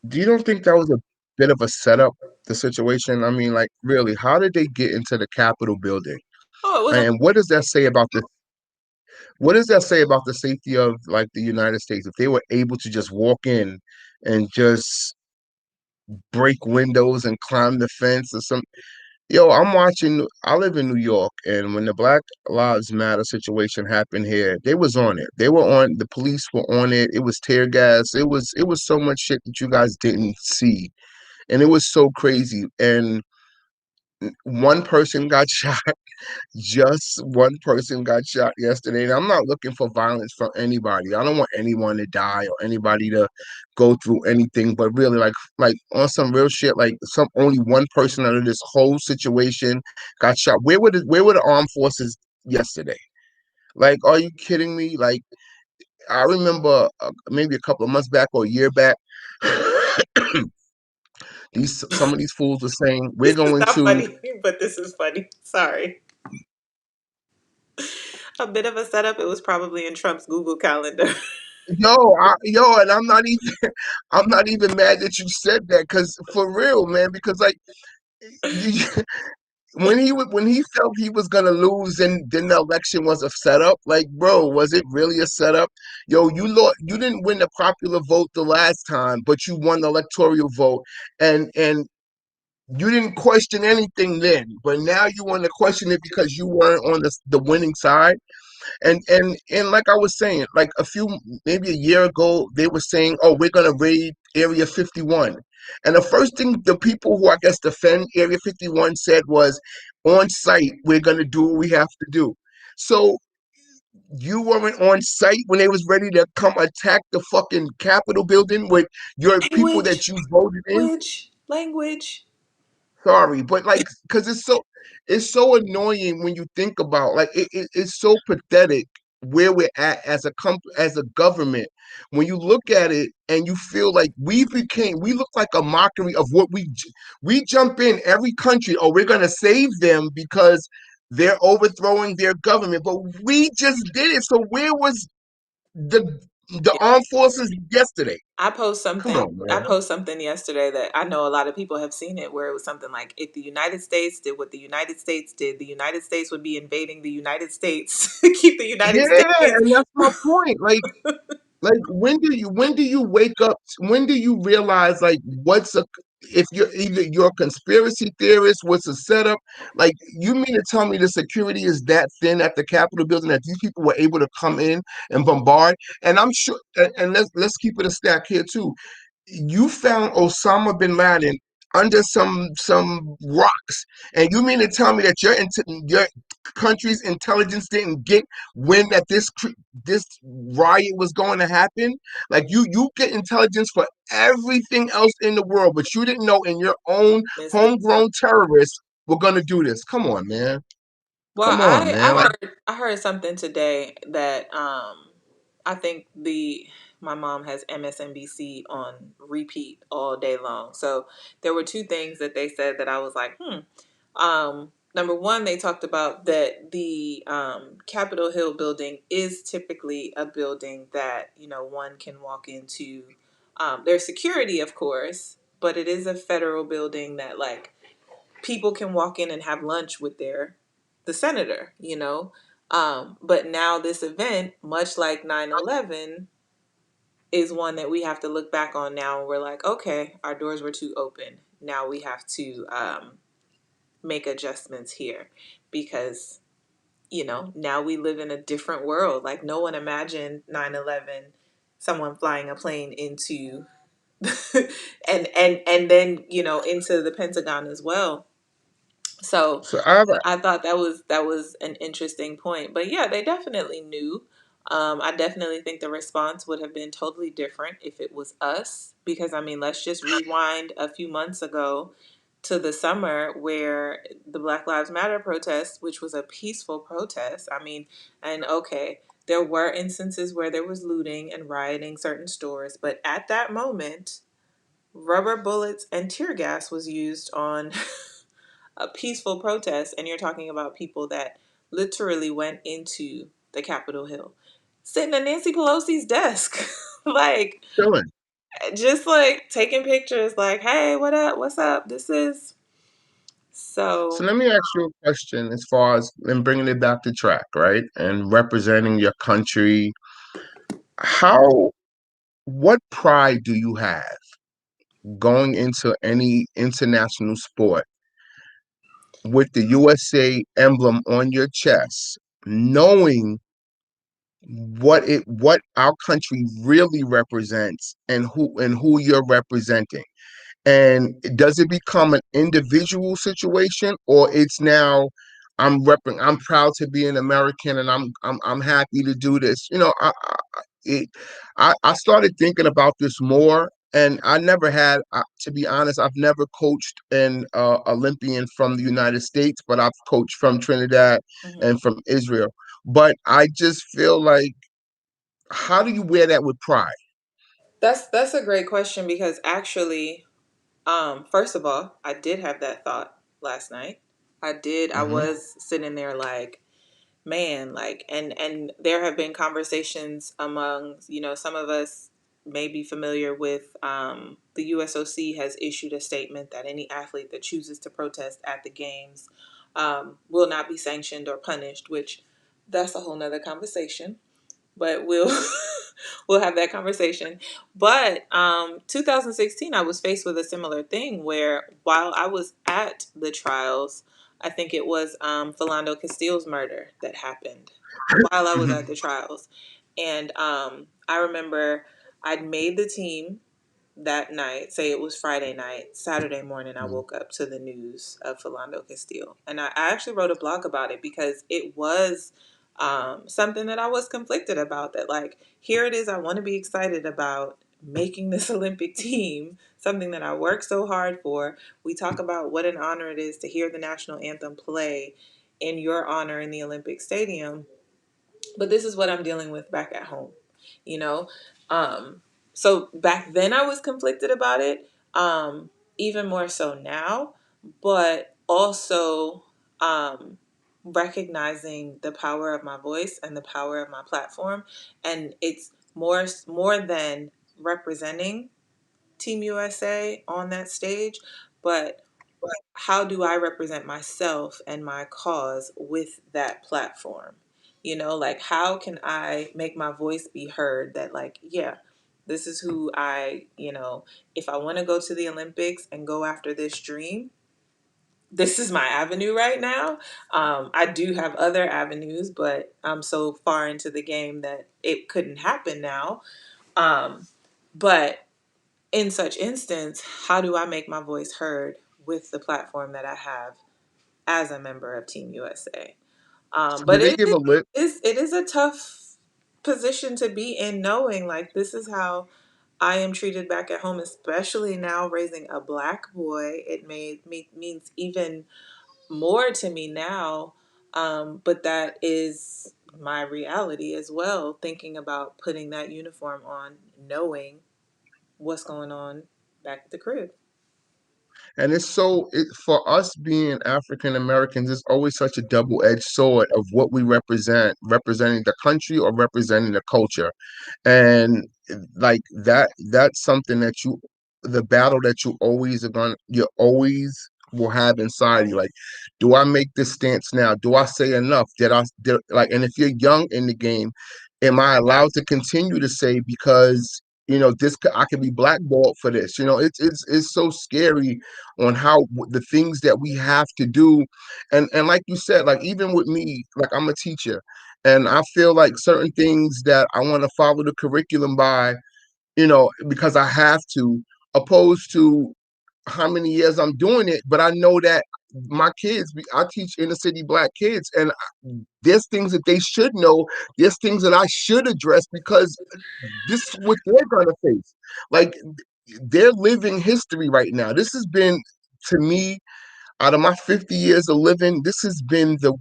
do you don't think that was a bit of a setup, the situation? I mean, like, really, how did they get into the Capitol building? Oh, it was a. And what does that say about the what does that say about the safety of like the United States if they were able to just walk in and just break windows and climb the fence or some yo, I live in New York, and when the Black Lives Matter situation happened here, they was on it. The police were on it. It was tear gas. It was so much shit that you guys didn't see. And it was so crazy. And one person got shot. Just one person got shot yesterday. And I'm not looking for violence from anybody. I don't want anyone to die or anybody to go through anything. But really, like on some real shit, like some only one person out of this whole situation got shot. Where were the armed forces yesterday? Like, are you kidding me? Like, I remember maybe a couple of months back or a year back, these some of these fools were saying we're This is going not to. funny, but this is funny. Sorry. A bit of a setup. It was probably in Trump's Google Calendar. And I'm not even mad that you said that because for real, man. Because like you, when he felt he was gonna lose, and then the election was a setup. Like, bro, was it really a setup? Yo, you lost. You didn't win the popular vote the last time, but you won the electoral vote, and you didn't question anything then. But now you want to question it because you weren't on the winning side. And like I was saying, like maybe a year ago, they were saying, "Oh, we're gonna raid Area 51," and the first thing the people who I guess defend Area 51 said was, "On site, we're gonna do what we have to do." So you weren't on site when they was ready to come attack the fucking Capitol building with your people Language, that you voted in. language. Sorry, but like, because it's so annoying when you think about like it's so pathetic where we're at as as a government. When you look at it and you feel like we look like a mockery of what we jump in every country. Oh, we're gonna save them because they're overthrowing their government, but we just did it. So where was the the armed forces yesterday? I post Come something. on, I man. post something yesterday that I know a lot of people have seen it, where it was something like, if the United States did what the United States did, the United States would be invading the United States to keep the United Yeah, States. and that's my point. Like when do you wake up? When do you realize like what's a if you're either you're a conspiracy theorist, what's a setup? Like you mean to tell me the security is that thin at the Capitol building that these people were able to come in and bombard? And I'm sure, and let's keep it a stack here too. You found Osama bin Laden under some rocks, and you mean to tell me that your country's intelligence didn't get wind that this riot was going to happen? Like you get intelligence for everything else in the world, but you didn't know in your own Miss Lisa. homegrown terrorists were going to do this. Come on, man. Well, Come on, man. Like I heard something today that I think the my mom has MSNBC on repeat all day long. So there were two things that they said that I was like, hmm. Number one, they talked about that the Capitol Hill building is typically a building that, one can walk into. There's security, of course, but it is a federal building that, like, people can walk in and have lunch with the senator. But now this event, much like 9/11, is one that we have to look back on now. And we're like, okay, our doors were too open. Now we have to make adjustments here because, now we live in a different world. Like, no one imagined 9/11, someone flying a plane into and then into the Pentagon as well. So So I have I thought that was an interesting point. But yeah, they definitely knew. I definitely think the response would have been totally different if it was us. Because I mean, let's just rewind a few months ago to the summer where the Black Lives Matter protest, which was a peaceful protest. I mean, and okay, there were instances where there was looting and rioting certain stores, but at that moment, rubber bullets and tear gas was used on a peaceful protest, and you're talking about people that literally went into the Capitol Hill, sitting at Nancy Pelosi's desk, like chilling. just like taking pictures, like, "Hey, what up? What's up? This is So so." let me ask you a question as far as and bringing it back to track, right? And representing your country. How, what pride do you have going into any international sport with the USA emblem on your chest, knowing what our country really represents and who you're representing? And does it become an individual situation, or it's now I'm proud to be an American, and I'm happy to do this. It, I started thinking about this more, and I never had, to be honest, I've never coached an Olympian from the United States, but I've coached from Trinidad Mhm. and from Israel. But I just feel like, how do you wear that with pride? That's a great question because actually, first of all, I did have that thought last night. I Hmm. was sitting there like, man, like, and there have been conversations among, some of us may be familiar with, the USOC has issued a statement that any athlete that chooses to protest at the games will not be sanctioned or punished, which that's a whole nother conversation, but we'll we'll have that conversation. But 2016, I was faced with a similar thing where while I was at the trials, I think it was Philando Castile's murder that happened while I was Hmm. at the trials, and I remember I'd made the team that night. Say it was Friday night. Saturday morning, I woke up to the news of Philando Castile. And I actually wrote a blog about it because it was something that I was conflicted about. That, like, here it is, I want to be excited about making this Olympic team, something that I worked so hard for. We talk about what an honor it is to hear the national anthem play in your honor in the Olympic Stadium, but this is what I'm dealing with back at home, you know? Um, so back then I was conflicted about it, even more so now, but also recognizing the power of my voice and the power of my platform. And it's more than representing Team USA on that stage, but how do I represent myself and my cause with that platform? Like, how can I make my voice be heard that, like, yeah, this is who if I want to go to the Olympics and go after this dream, this is my avenue right now. I do have other avenues, but I'm so far into the game that it couldn't happen now. But in such instance, how do I make my voice heard with the platform that I have as a member of Team USA? So But did they give a lit? it is a tough position to be in, knowing like this is how I am treated back at home, especially now raising a black boy. It means even more to me now, but that is my reality as well. Thinking about putting that uniform on, knowing what's going on back at the crib. And it's so for us being African Americans, it's always such a double-edged sword of what we represent, representing the country or representing the culture. And like that's something that the battle that you're always will have inside you. Like, do I make this stance now? Do I say enough? Like, and if you're young in the game, am I allowed to continue to say, because I could be blackballed for this? It's so scary on how the things that we have to do, and like you said, like even with me, like I'm a teacher, and I feel like certain things that I want to follow the curriculum by, because I have to, opposed to how many years I'm doing it, but I know that my kids, I teach inner city Black kids, and there's things that they should know. There's things that I should address, because this is what they're going to face. Like, they're living history right now. This has been, to me, out of my 50 years of living, this has been the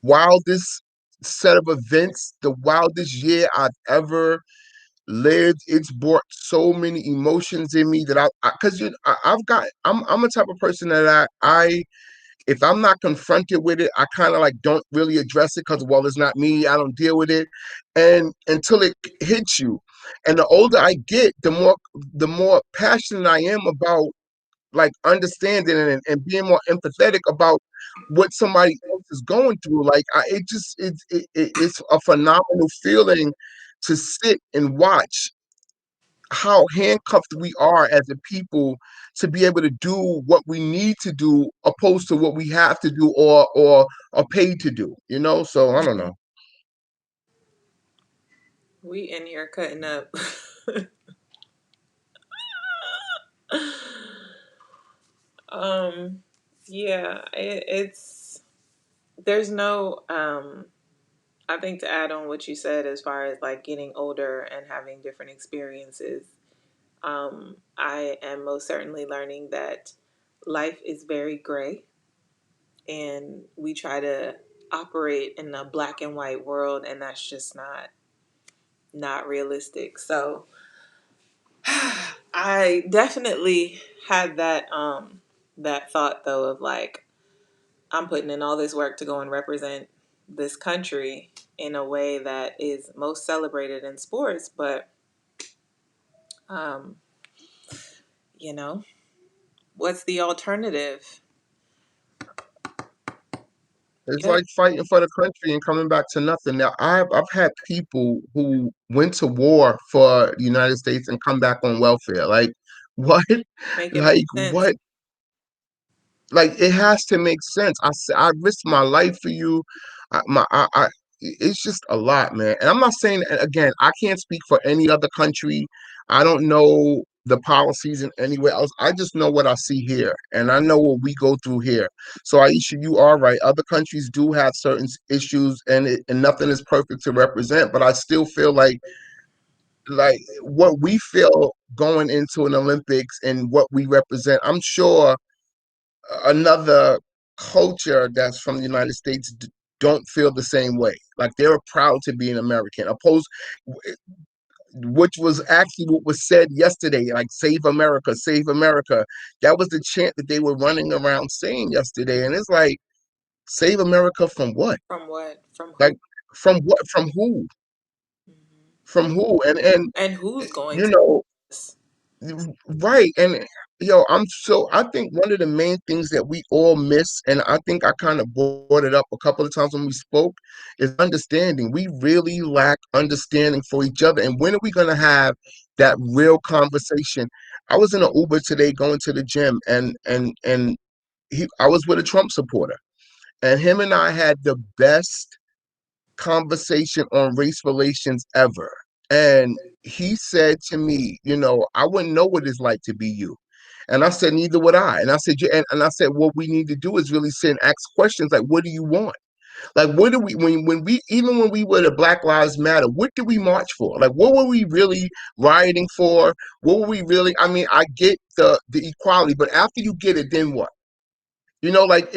wildest set of events, the wildest year I've ever lived. It's brought so many emotions in me that because I'm a type of person that I if I'm not confronted with it, I kind of like don't really address it, because, well, it's not me. I don't deal with it, and until it hits you. And the older I get, the more passionate I am about, like, understanding and being more empathetic about what somebody else is going through. Like, it's a phenomenal feeling to sit and watch how handcuffed we are as a people to be able to do what we need to do, opposed to what we have to do, or are paid to do. So I don't know. We in here cutting up. um, yeah, it's there's no I think, to add on what you said as far as like getting older and having different experiences, I am most certainly learning that life is very gray, and we try to operate in a black and white world, and that's just not realistic. So I definitely had that thought though of like, I'm putting in all this work to go and represent this country in a way that is most celebrated in sports, but um, you know, what's the alternative? It's Yep, like fighting for the country and coming back to nothing. Now, I've had people who went to war for the United States and come back on welfare. Like, what? make it make Like, sense. what? Like, it has to make sense. I risked my life for you. It's just a lot, man. And I'm not saying, again, I can't speak for any other country. I don't know the policies in anywhere else. I just know what I see here, and I know what we go through here. So, Aisha, you are right. Other countries do have certain issues, and nothing is perfect to represent. But I still feel like what we feel going into an Olympics and what we represent. I'm sure another culture that's from the United States don't feel the same way. Like, they're proud to be an American. Opposed, which was actually what was said yesterday, like "Save America, Save America." That was the chant that they were running around saying yesterday, and it's like, save America from what? From what? From who? Like, from what? From who? Mhm. From who? And And who's going you to know, this? right. And I think one of the main things that we all miss, and I think I kind of brought it up a couple of times when we spoke, is understanding. We really lack understanding for each other. And when are we going to have that real conversation? I was in an Uber today going to the gym, and I was with a Trump supporter, and him and I had the best conversation on race relations ever. And he said to me, I wouldn't know what it's like to be you. And I said, neither would I. And I said, and I said, what we need to do is really sit and ask questions like, what do you want? Like, what do we, when we, even when we were the Black Lives Matter, what did we march for? Like, what were we really rioting for? What were we really, I mean, I get the equality, but after you get it, then what? Like,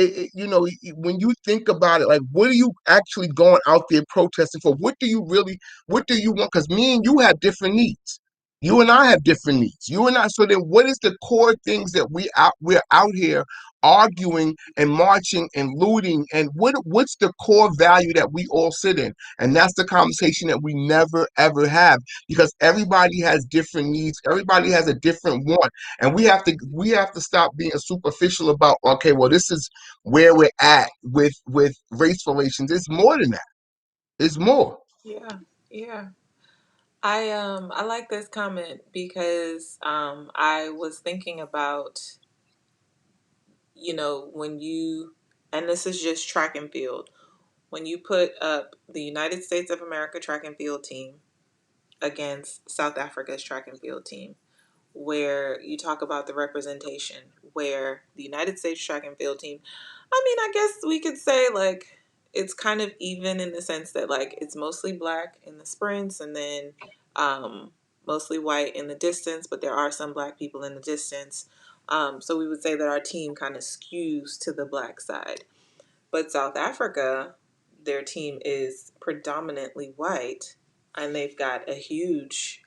when you think about it, like, what are you actually going out there protesting for? What do you want? Because me and you have different needs. You and I have different needs. You and I. So then, what is the core things that we're out here arguing and marching and looting? And what's the core value that we all sit in? And that's the conversation that we never ever have, because everybody has different needs. Everybody has a different want, and we have to stop being superficial about, okay, well, this is where we're at with race relations. It's more than that. It's more. Yeah, yeah. I like this comment because I was thinking about, when you, and this is just track and field, when you put up the United States of America track and field team against South Africa's track and field team, where you talk about the representation, where the United States track and field team, I mean, I guess we could say like it's kind of even in the sense that like it's mostly black in the sprints and then um, mostly white in the distance, but there are some black people in the distance. So we would say that our team kind of skews to the black side. But South Africa, their team is predominantly white and they've got a huge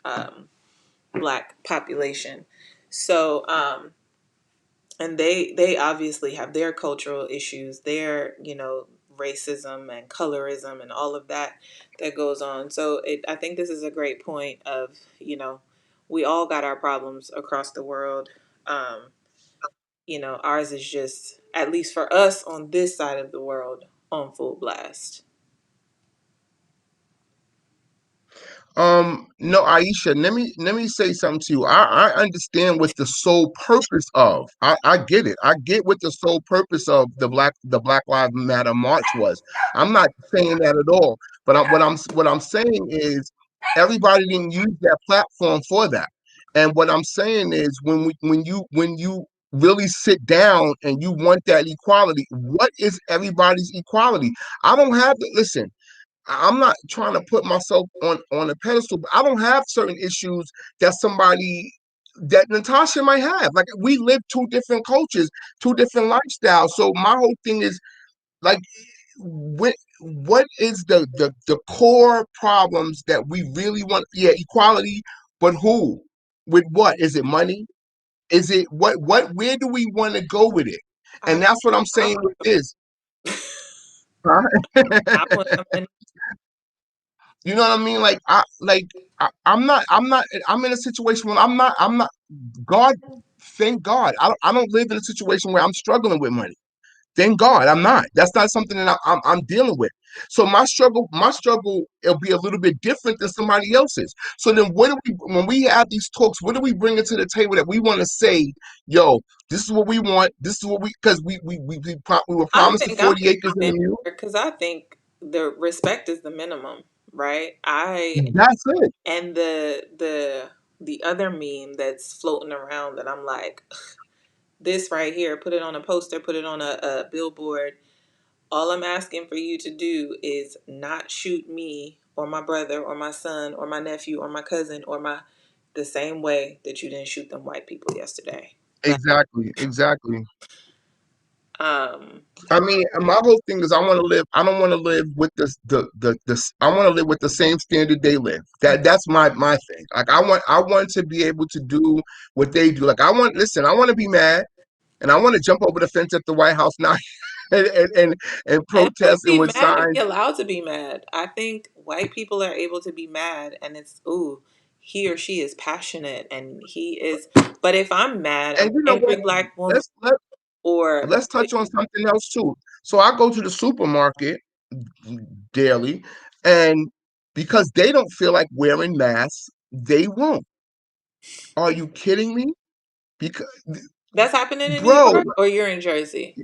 black population. So, and they obviously have their cultural issues, their racism and colorism and all of that that goes on. So I think this is a great point of we all got our problems across the world. Um, ours is just, at least for us on this side of the world, on full blast. No, Aisha, let me say something to you. I understand what the sole purpose of. I get it. I get what the sole purpose of the Black Lives Matter march was. I'm not saying that at all. But what I'm saying is everybody didn't use that platform for that. And what I'm saying is when you really sit down and you want that equality, what is everybody's equality? I don't have to listen. I'm not trying to put myself on a pedestal, but I don't have certain issues that somebody that Natasha might have. Like we live two different cultures, two different lifestyles. So my whole thing is like, what is the core problems that we really want? Yeah, equality, but who? With what? Is it money? Is it what? Where do we want to go with it? I And that's what I'm I, saying with this. Huh? I want some money. You know what I mean? I'm in a situation where I'm not God, thank God. I don't live in a situation where I'm struggling with money. Thank God I'm not. That's not something that I'm dealing with. So my struggle, it'll be a little bit different than somebody else's. So then what do we when we have these talks, what do we bring to the table that we want to say, yo, this is what we want, this is what we because we were I promised the think I'm 40 gonna acres jump in in the mule. because I think the respect is the minimum, right? That's it. And the other meme that's floating around that I'm like, this right here, put it on a poster, put it on a billboard. All I'm asking for you to do is not shoot me or my brother or my son or my nephew or my cousin or my the same way that you didn't shoot them white people yesterday. Like, Exactly, exactly. um, I mean, and my whole thing is I want to live. I don't want to live with this. I want to live with the same standard they live. That's my thing. Like I want to be able to do what they do. Like listen. I want to be mad, and I want to jump over the fence at the White House now, and and protest and be with mad and be signs. allowed to be mad. I think white people are able to be mad, and it's ooh, he or she is passionate, and he is. But if I'm mad, I'm And you know an what? angry black woman, Let's let or let's touch on something else too. So I go to the supermarket daily, and because they don't feel like wearing masks, they won't. Are you kidding me? Because, that's happening in New bro, York, or you're in Jersey.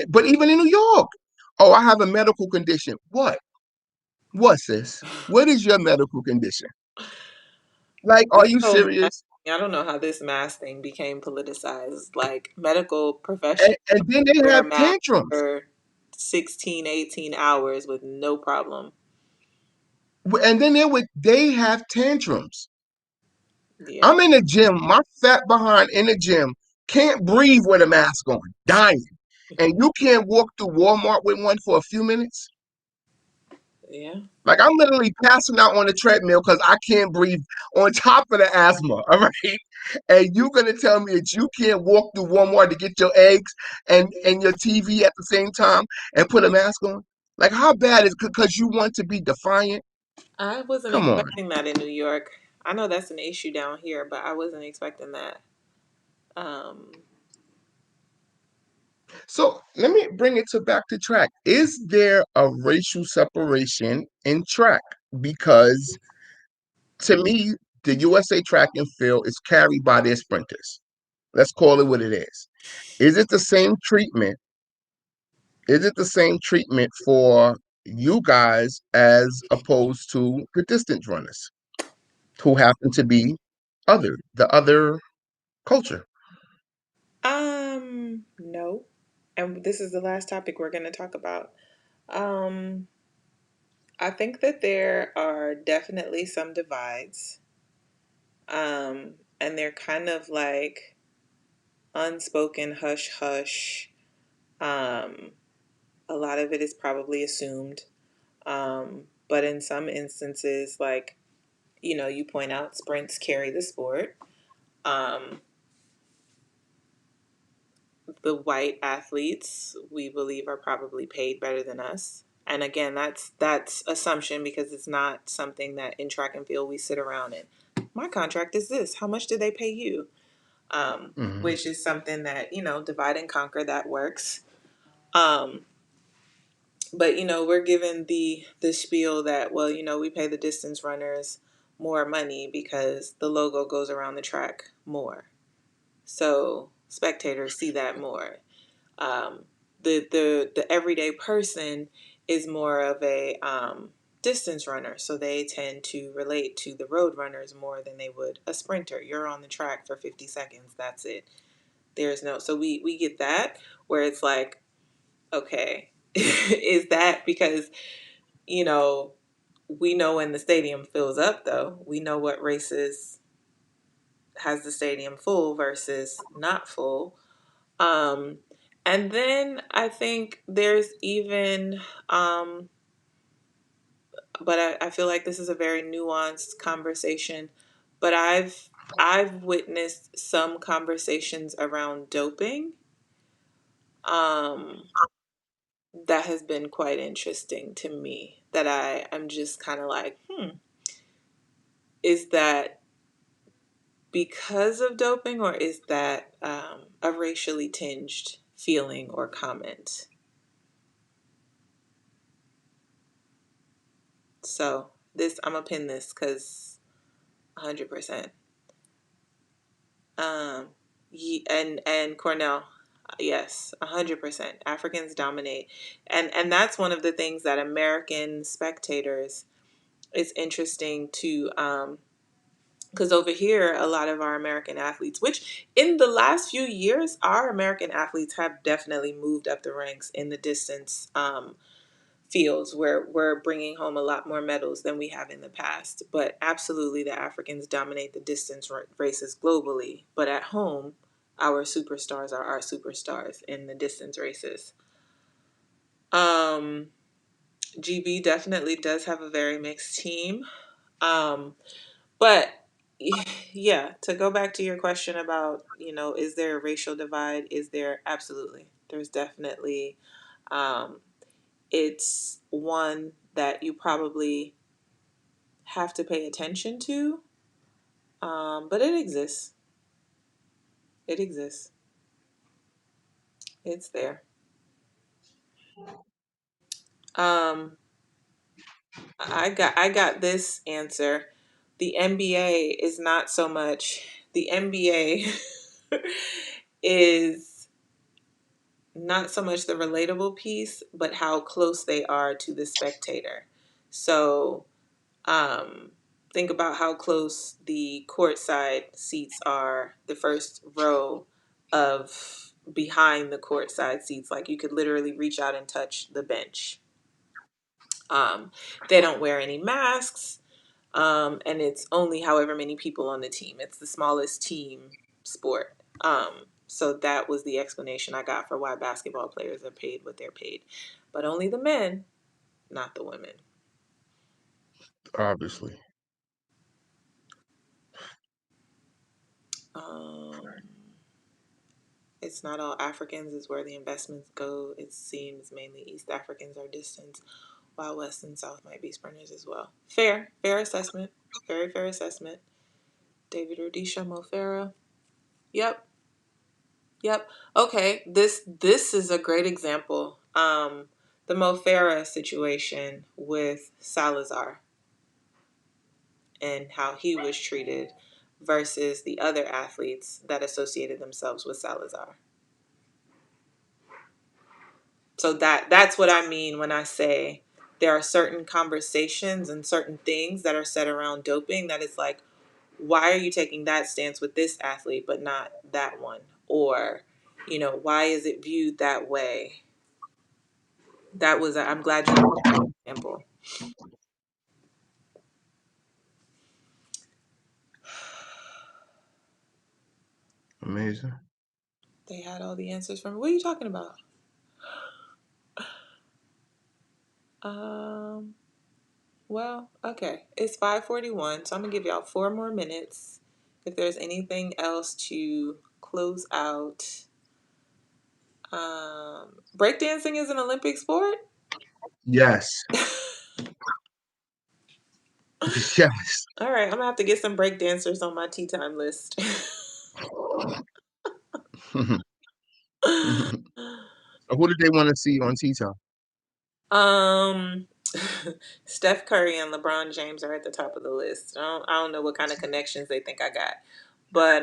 but even in New York, oh, I have a medical condition. What? What, sis? What is your medical condition? Like, are This you whole mask serious? thing, I don't know how this mask thing became politicized. Like medical And, professionals and then they wear have masks tantrums. for 16, 18 hours with no problem. And then they have tantrums. Yeah. I'm in the gym, my fat behind in the gym, can't breathe with a mask on, dying. And you can't walk through Walmart with one for a few minutes? Yeah. Like I'm literally passing out on the treadmill because I can't breathe on top of the asthma. All right. And you gonna tell me that you can't walk through Walmart to get your eggs and your TV at the same time and put a mask on? Like how bad is it because you want to be defiant? I wasn't Come on. expecting that in New York. I know that's an issue down here, but I wasn't expecting that. Um, So let me bring it to back to track. Is there a racial separation in track? Because to me, the USA track and field is carried by their sprinters. Let's call it what it is. Is it the same treatment? Is it the same treatment for you guys as opposed to the distance runners who happen to be the other culture? no. And this is the last topic we're going to talk about. Um, I think that there are definitely some divides. And they're kind of like unspoken hush hush. Um, a lot of it is probably assumed. But in some instances, like, you point out sprints carry the sport. Um, the white athletes we believe are probably paid better than us. And again, that's assumption because it's not something that in track and field we sit around and my contract is this. How much do they pay you? Mhm. Which is something that divide and conquer that works. Um, but we're given the spiel that we pay the distance runners more money because the logo goes around the track more, so spectators see that more. um, the everyday person is more of a distance runner, so they tend to relate to the road runners more than they would a sprinter. You're on the track for 50 seconds, that's it. There's no, so we get that, where it's like, okay, is that because you know we know when the stadium fills up, though we know what races has the stadium full versus not full. um and then I think there's even but I feel like this is a very nuanced conversation, but I've witnessed some conversations around doping um that has been quite interesting to me, that I'm just kind of like, is that because of doping, or is that a racially tinged feeling or comment? So this, I'm gonna pin this because 100%. Um, and Cornell, yes, 100%. Africans dominate, and that's one of the things that American spectators, is interesting to because over here a lot of our American athletes, which in the last few years our American athletes have definitely moved up the ranks in the distance fields, where we're bringing home a lot more medals than we have in the past. But absolutely, the Africans dominate the distance races globally. But at home, our superstars are our superstars in the distance races. Um, GB definitely does have a very mixed team. Um, but yeah, to go back to your question about, is there a racial divide? Is there? Absolutely. There's definitely. Um, it's one that you probably have to pay attention to, but it exists. It exists. It's there. Um, I got this answer. The NBA is not so much. The NBA is not so much the relatable piece, but how close they are to the spectator. So Um, think about how close the courtside seats are, the first row of behind the courtside seats. Like you could literally reach out and touch the bench. They don't wear any masks, and it's only however many people on the team. It's the smallest team sport. So that was the explanation I got for why basketball players are paid what they're paid, but only the men, not the women. Obviously. Um, it's not all Africans is where the investments go. It seems mainly East Africans are distant, while West and South might be sprinters as well. Fair assessment. Very fair assessment. David Rudisha Mofera. Yep. Okay, this is a great example. The Mofera situation with Salazar and how he was treated versus the other athletes that associated themselves with Salazar. So that's what I mean when I say there are certain conversations and certain things that are said around doping that is like, why are you taking that stance with this athlete but not that one? Or, why is it viewed that way? I'm glad you used that example. Amazing. They had all the answers from, what are you talking about? Well, okay. It's 5:41, so I'm gonna give y'all 4 more minutes. If there's anything else to close out. Breakdancing is an Olympic sport? Yes. Yes. All right, I'm gonna have to get some breakdancers on my tea time list. Who did they want to see on Tea Time? Um, Steph Curry and LeBron James are at the top of the list. I don't know what kind of connections they think I got. But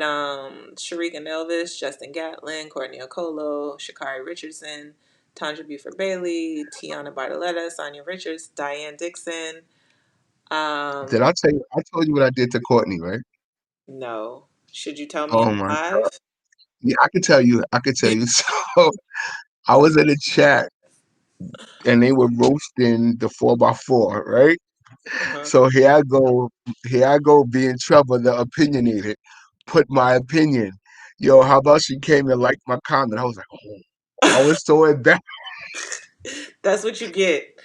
Sharika Nelvis, Justin Gatlin, Courtney Okolo, Shakari Richardson, Tandra Buford Bailey, Tiana Bartoletta, Sonia Richards, Diane Dixon. Did I tell you? I told you what I did to Courtney, right? No. Should you tell me Oh my live? God. Yeah, I could tell you. I could tell you. So I was in a chat and they were roasting the 4x4, right? Uh-huh. So here I go being trouble, the opinionated, put my opinion. Yo, how about she came and liked my comment? I was like, oh, I was so embarrassed. That's what you get.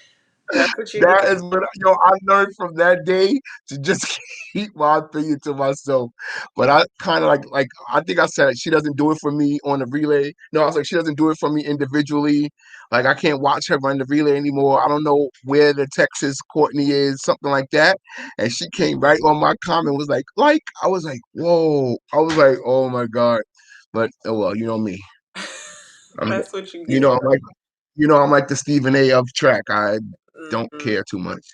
That's what you That get. is what I learned from that day to just keep my opinion to myself. But I kind of like I think I said she doesn't do it for me on the relay. No, I was like she doesn't do it for me individually. Like I can't watch her run the relay anymore. I don't know where the Texas Courtney is, something like that. And she came right on my comment, was like I was like, whoa. I was like, oh my God. But oh well, you know me. I'm That's what you you get. know, I'm like the Stephen A of track. I don't Mm-mm. care too much.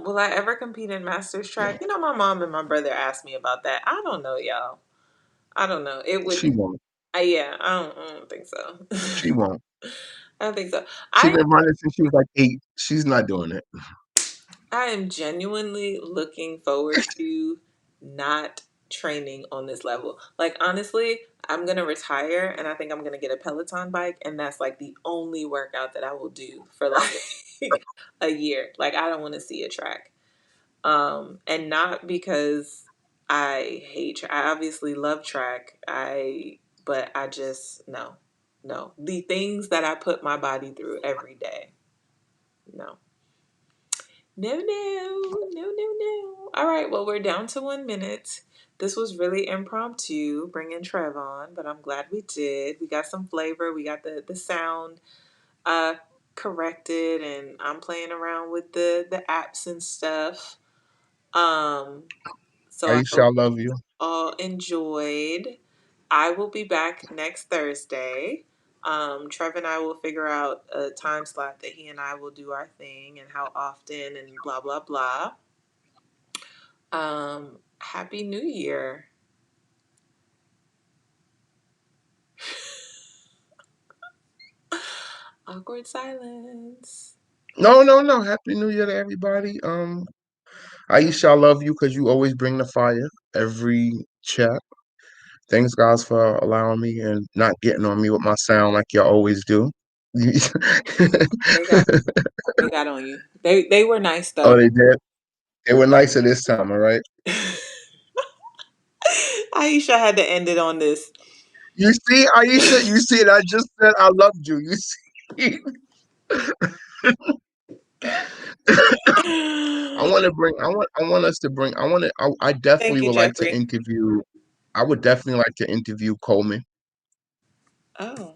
Will I ever compete in Masters track? My mom and my brother asked me about that. I don't know, y'all. I don't know. It would. She won't. Yeah. I don't think so. She won't. I don't think so. She's I been running since she was like 8. She's not doing it. I am genuinely looking forward to not training on this level. Like honestly, I'm gonna retire and I think I'm gonna get a Peloton bike, and that's like the only workout that I will do for like a year. Like I don't want to see a track. And not because I hate track. I obviously love track. But I just no. The things that I put my body through every day. No. No. All right, well, we're down to 1 minute. This was really impromptu, bringing Trev on, but I'm glad we did. We got some flavor. We got the sound uh, corrected, and I'm playing around with the apps and stuff. So I Aisha, hope I love you. all enjoyed. I will be back next Thursday. Trev and I will figure out a time slot that he and I will do our thing and how often and blah blah blah. Happy New Year. Awkward silence. No. Happy New Year to everybody. Aisha, I love you because you always bring the fire every chat. Thanks, guys, for allowing me and not getting on me with my sound like you always do. They got they got on you. They were nice Oh, though. they did. They were nicer this time, all right? Aisha had to end it on this. You see, Aisha, you see it. I just said I loved you. You see? want to bring. I want us to bring. I want to. I Thank definitely you, would like to Jeffrey. interview. I would definitely like to interview Coleman. Oh,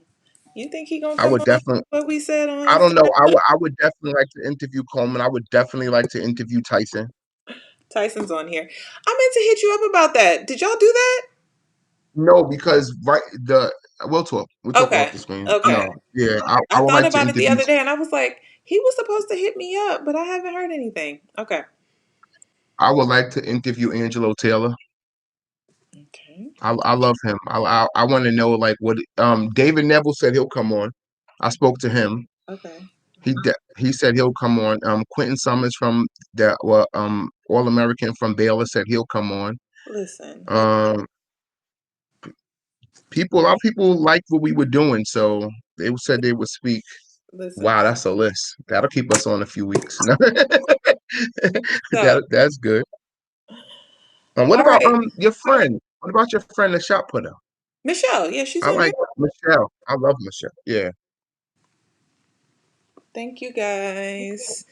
you think he gonna I come would on definitely. what we said on I don't know. Instagram? I would definitely like to interview Coleman. I would definitely like to interview Tyson. Tyson's on here. I meant to hit you up about that. Did y'all do that? No, because we'll talk. We'll talk off Okay. the screen. Okay. No, yeah, I I would thought like to about it the interview. other day and I was like, he was supposed to hit me up, but I haven't heard anything. Okay. I would like to interview Angelo Taylor. Okay. I love him. I want to know like what David Neville said he'll come on. I spoke to him. Okay. He said he'll come on. Quentin Summers from the All American from Baylor said he'll come on. Listen. Um, a lot of people liked what we were doing, so they said they would speak. Listen. Wow, that's a list. That'll keep us on a few weeks. So, That's good. What all about right. your friend? What about your friend, the shot putter? Michelle. Yeah, she's I on here. like Michelle. I love Michelle. Yeah. Thank you guys.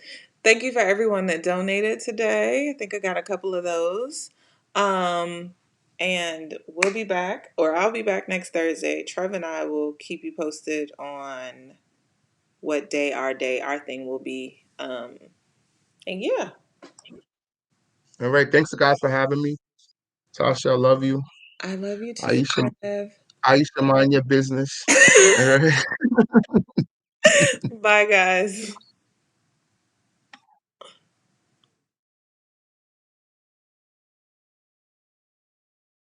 Thank you for everyone that donated today. I think I got a couple of those. Um, and we'll be back, or I'll be back next Thursday. Trev and I will keep you posted on what our thing will be. And yeah, All right. Thanks, guys, for having me. Tasha, I love you. I love you too, Aisha, Trev. Aisha, mind your business. All right. Bye, guys.